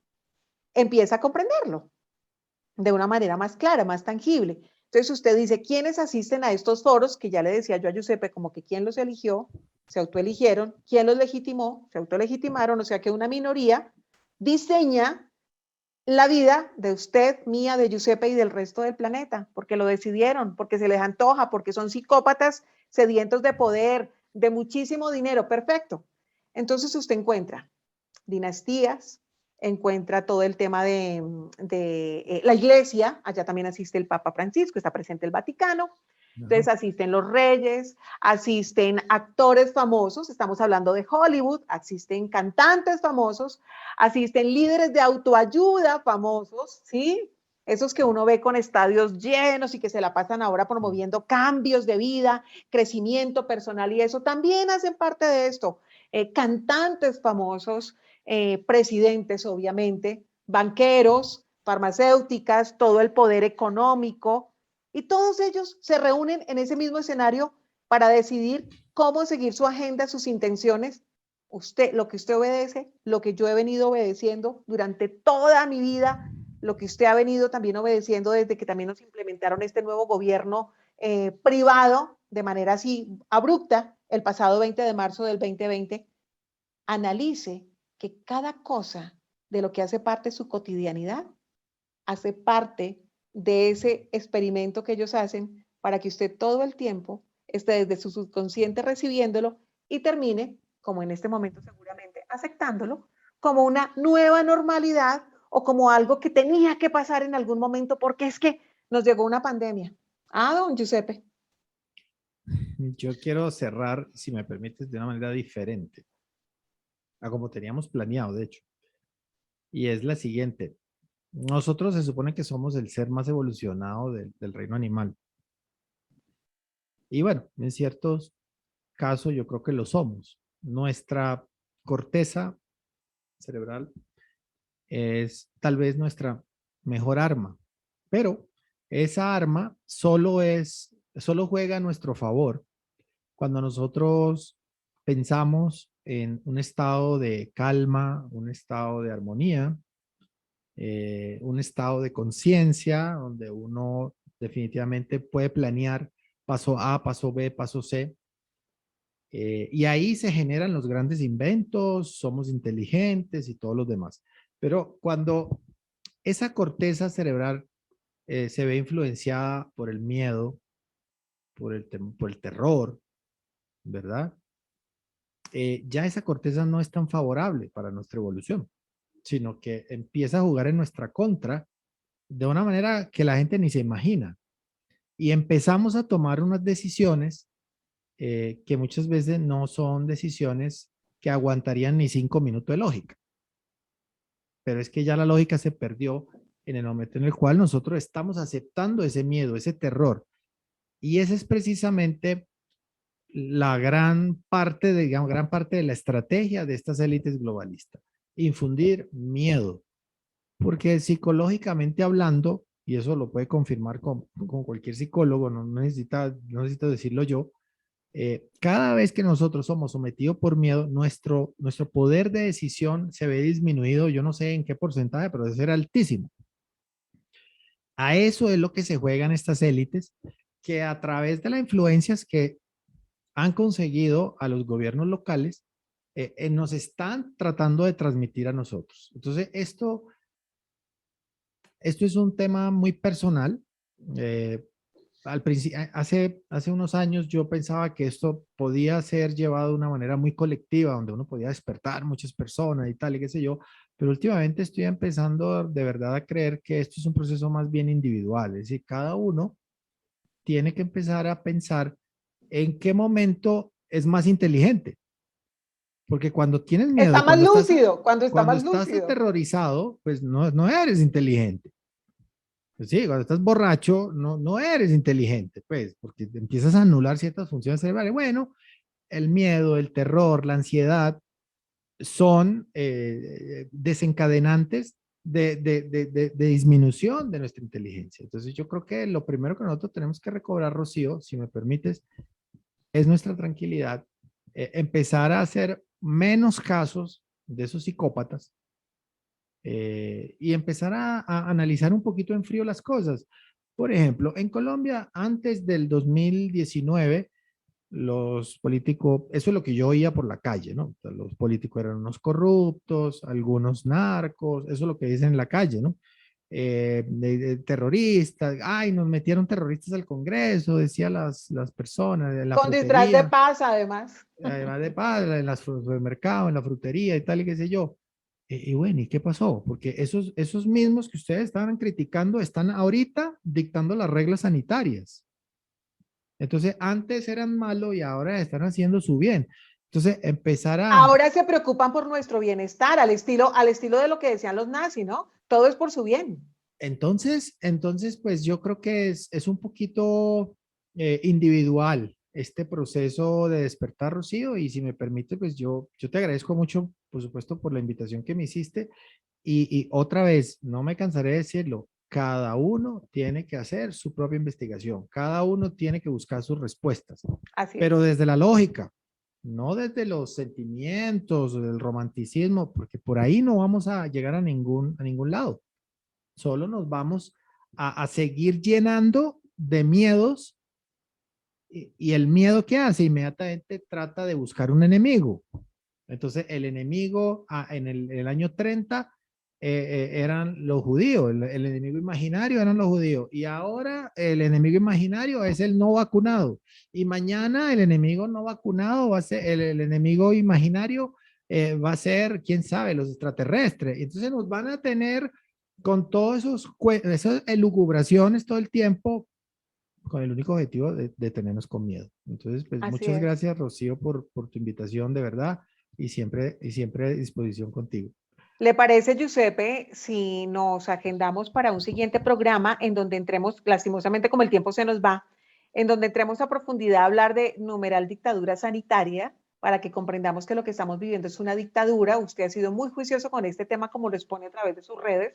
empieza a comprenderlo de una manera más clara, más tangible. Entonces usted dice, ¿quiénes asisten a estos foros? Que ya le decía yo a Giuseppe, como que quién los eligió, se autoeligieron, quién los legitimó, se autolegitimaron, o sea que una minoría diseña la vida de usted, mía, de Giuseppe y del resto del planeta, porque lo decidieron, porque se les antoja, porque son psicópatas sedientos de poder, de muchísimo dinero, perfecto. Entonces usted encuentra dinastías, encuentra todo el tema de la iglesia, allá también asiste el Papa Francisco, está presente el Vaticano, entonces asisten los reyes, asisten actores famosos, estamos hablando de Hollywood, asisten cantantes famosos, asisten líderes de autoayuda famosos, ¿sí? Esos que uno ve con estadios llenos y que se la pasan ahora promoviendo cambios de vida, crecimiento personal y eso también hacen parte de esto. Cantantes famosos, presidentes obviamente, banqueros, farmacéuticas, todo el poder económico, y todos ellos se reúnen en ese mismo escenario para decidir cómo seguir su agenda, sus intenciones. Usted, lo que usted obedece, lo que yo he venido obedeciendo durante toda mi vida, lo que usted ha venido también obedeciendo desde que también nos implementaron este nuevo gobierno privado de manera así abrupta el pasado 20 de marzo del 2020, analice que cada cosa de lo que hace parte de su cotidianidad hace parte de ese experimento que ellos hacen para que usted todo el tiempo esté desde su subconsciente recibiéndolo y termine, como en este momento seguramente, aceptándolo como una nueva normalidad o como algo que tenía que pasar en algún momento porque es que nos llegó una pandemia. Ah, don Giuseppe. Yo quiero cerrar, si me permites, de una manera diferente a como teníamos planeado, de hecho. Y es la siguiente. Nosotros se supone que somos el ser más evolucionado del reino animal. Y bueno, en ciertos casos yo creo que lo somos. Nuestra corteza cerebral es tal vez nuestra mejor arma, pero esa arma solo juega a nuestro favor cuando nosotros pensamos en un estado de calma, un estado de armonía, un estado de conciencia donde uno definitivamente puede planear paso A, paso B, paso C. Y ahí se generan los grandes inventos, somos inteligentes y todos los demás. Pero cuando esa corteza cerebral se ve influenciada por el miedo, por el terror, ¿verdad? Ya esa corteza no es tan favorable para nuestra evolución, sino que empieza a jugar en nuestra contra de una manera que la gente ni se imagina. Y empezamos a tomar unas decisiones que muchas veces no son decisiones que aguantarían ni 5 minutos de lógica. Pero es que ya la lógica se perdió en el momento en el cual nosotros estamos aceptando ese miedo, ese terror. Y esa es precisamente la gran parte de, digamos, gran parte de la estrategia de estas élites globalistas. Infundir miedo. Porque psicológicamente hablando, y eso lo puede confirmar con cualquier psicólogo, no necesita decirlo yo, cada vez que nosotros somos sometidos por miedo, nuestro poder de decisión se ve disminuido, yo no sé en qué porcentaje, pero debe ser altísimo. A eso es lo que se juegan estas élites, que a través de las influencias que han conseguido a los gobiernos locales, nos están tratando de transmitir a nosotros. Entonces, esto es un tema muy personal. Eh, hace unos años yo pensaba que esto podía ser llevado de una manera muy colectiva, donde uno podía despertar muchas personas y tal, y qué sé yo, pero últimamente estoy empezando de verdad a creer que esto es un proceso más bien individual, es decir, cada uno tiene que empezar a pensar en qué momento es más inteligente, porque cuando tienes miedo, Está más lúcido, cuando está cuando más estás lúcido. aterrorizado, pues no eres inteligente. Pues sí, cuando estás borracho, no eres inteligente, pues, porque empiezas a anular ciertas funciones cerebrales. Bueno, el miedo, el terror, la ansiedad son desencadenantes de disminución de nuestra inteligencia. Entonces, yo creo que lo primero que nosotros tenemos que recobrar, Rocío, si me permites, es nuestra tranquilidad. Empezar a hacer menos casos de esos psicópatas y empezar a analizar un poquito en frío las cosas. Por ejemplo, en Colombia, antes del 2019, los políticos, eso es lo que yo oía por la calle, ¿no? O sea, los políticos eran unos corruptos, algunos narcos, eso es lo que dicen en la calle, ¿no? De terroristas, ay, nos metieron terroristas al Congreso, decían las personas, en la Con disfraz de frutería, paz, además. además de padre, en los supermercados, en la frutería y tal, y qué sé yo. Y bueno, ¿y qué pasó? Porque esos mismos que ustedes estaban criticando están ahorita dictando las reglas sanitarias. Entonces, antes eran malos y ahora están haciendo su bien. Entonces, empezar a... Ahora se preocupan por nuestro bienestar, al estilo de lo que decían los nazis, ¿no? Todo es por su bien. Entonces, pues yo creo que es un poquito individual este proceso de despertar, Rocío, y si me permite, pues yo te agradezco mucho, por supuesto, por la invitación que me hiciste. Y otra vez, no me cansaré de decirlo, cada uno tiene que hacer su propia investigación, cada uno tiene que buscar sus respuestas, Así pero es. desde la lógica, no desde los sentimientos o del romanticismo, porque por ahí no vamos a llegar a ningún lado. Solo nos vamos a seguir llenando de miedos y el miedo que hace inmediatamente trata de buscar un enemigo. Entonces, el enemigo en el año 30 eran los judíos, el enemigo imaginario eran los judíos, y ahora el enemigo imaginario es el no vacunado, y mañana el enemigo no vacunado va a ser, el enemigo imaginario va a ser, quién sabe, los extraterrestres. Entonces nos van a tener con todos esas elucubraciones todo el tiempo, con el único objetivo de tenernos con miedo. Entonces, pues Así muchas es. gracias, Rocío, por tu invitación, de verdad, y siempre a disposición contigo. ¿Le parece, Giuseppe, si nos agendamos para un siguiente programa en donde entremos, lastimosamente como el tiempo se nos va, en donde entremos a profundidad a hablar de numeral dictadura sanitaria, para que comprendamos que lo que estamos viviendo es una dictadura? Usted ha sido muy juicioso con este tema, como lo expone a través de sus redes,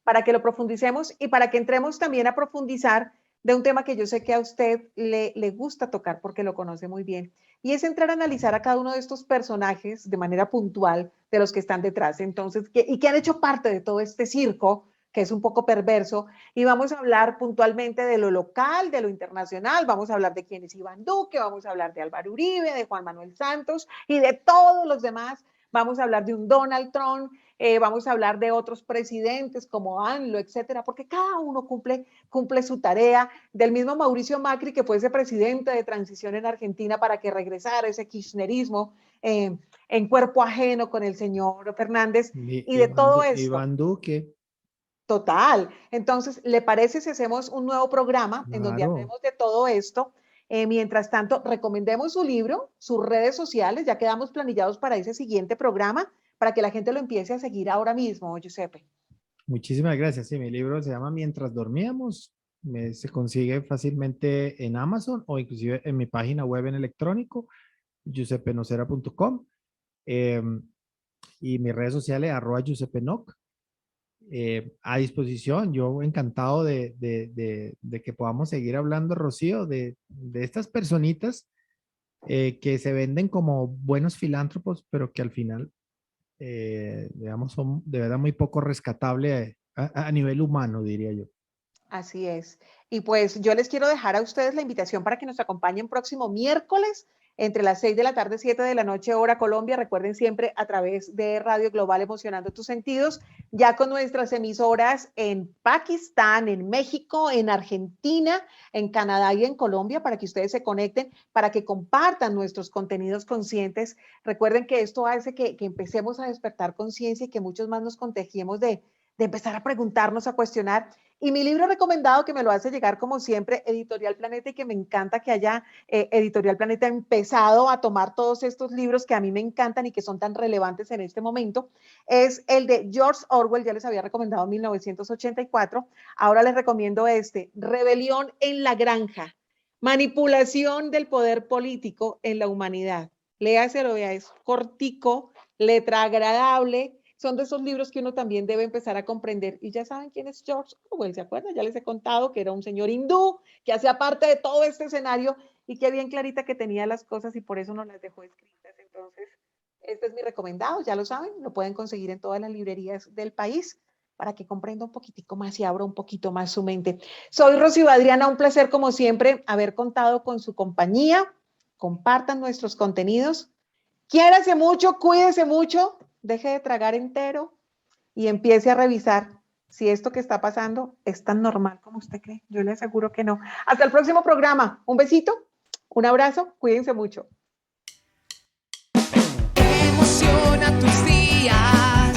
para que lo profundicemos y para que entremos también a profundizar de un tema que yo sé que a usted le gusta tocar porque lo conoce muy bien, y es entrar a analizar a cada uno de estos personajes de manera puntual de los que están detrás, entonces, y que han hecho parte de todo este circo que es un poco perverso, y vamos a hablar puntualmente de lo local, de lo internacional, vamos a hablar de quién es Iván Duque, vamos a hablar de Álvaro Uribe, de Juan Manuel Santos y de todos los demás, vamos a hablar de un Donald Trump vamos a hablar de otros presidentes como ANLO, etcétera, porque cada uno cumple su tarea, del mismo Mauricio Macri, que fue ese presidente de transición en Argentina para que regresara ese kirchnerismo en cuerpo ajeno con el señor Fernández, y de todo esto. Iván Duque. Total. Entonces, ¿le parece si hacemos un nuevo programa en donde Claro. hablemos de todo esto? Mientras tanto, recomendemos su libro, sus redes sociales, ya quedamos planillados para ese siguiente programa, para que la gente lo empiece a seguir ahora mismo, Giuseppe. Muchísimas gracias. Sí, mi libro se llama Mientras dormíamos. Se consigue fácilmente en Amazon o inclusive en mi página web en electrónico, giuseppenocera.com, y mis redes sociales, @giuseppenoc. A disposición, yo encantado de que podamos seguir hablando, Rocío, de estas personitas que se venden como buenos filántropos, pero que al final, digamos, son de verdad muy poco rescatables a nivel humano, diría yo. Así es. Y pues yo les quiero dejar a ustedes la invitación para que nos acompañen próximo miércoles entre las 6 de la tarde, 7 de la noche, hora Colombia. Recuerden siempre a través de Radio Global Emocionando tus Sentidos, ya con nuestras emisoras en Pakistán, en México, en Argentina, en Canadá y en Colombia, para que ustedes se conecten, para que compartan nuestros contenidos conscientes. Recuerden que esto hace que empecemos a despertar conciencia y que muchos más nos contagiemos de empezar a preguntarnos, a cuestionar. Y mi libro recomendado, que me lo hace llegar como siempre, Editorial Planeta, y que me encanta que haya Editorial Planeta empezado a tomar todos estos libros que a mí me encantan y que son tan relevantes en este momento, es el de George Orwell. Ya les había recomendado 1984, ahora les recomiendo este, Rebelión en la Granja, manipulación del poder político en la humanidad. Léaselo, vea, es cortico, letra agradable. Son de esos libros que uno también debe empezar a comprender. Y ya saben quién es George Orwell, ¿se acuerdan? Ya les he contado que era un señor hindú, que hacía parte de todo este escenario y que bien clarita que tenía las cosas y por eso no las dejó escritas. Entonces, este es mi recomendado, ya lo saben, lo pueden conseguir en todas las librerías del país para que comprenda un poquitico más y abra un poquito más su mente. Soy Rocío Adriana, un placer como siempre haber contado con su compañía. Compartan nuestros contenidos. Quiérase mucho, cuídese mucho. Deje de tragar entero y empiece a revisar si esto que está pasando es tan normal como usted cree. Yo le aseguro que no. Hasta el próximo programa. Un besito, un abrazo, cuídense mucho. Emociona tus días.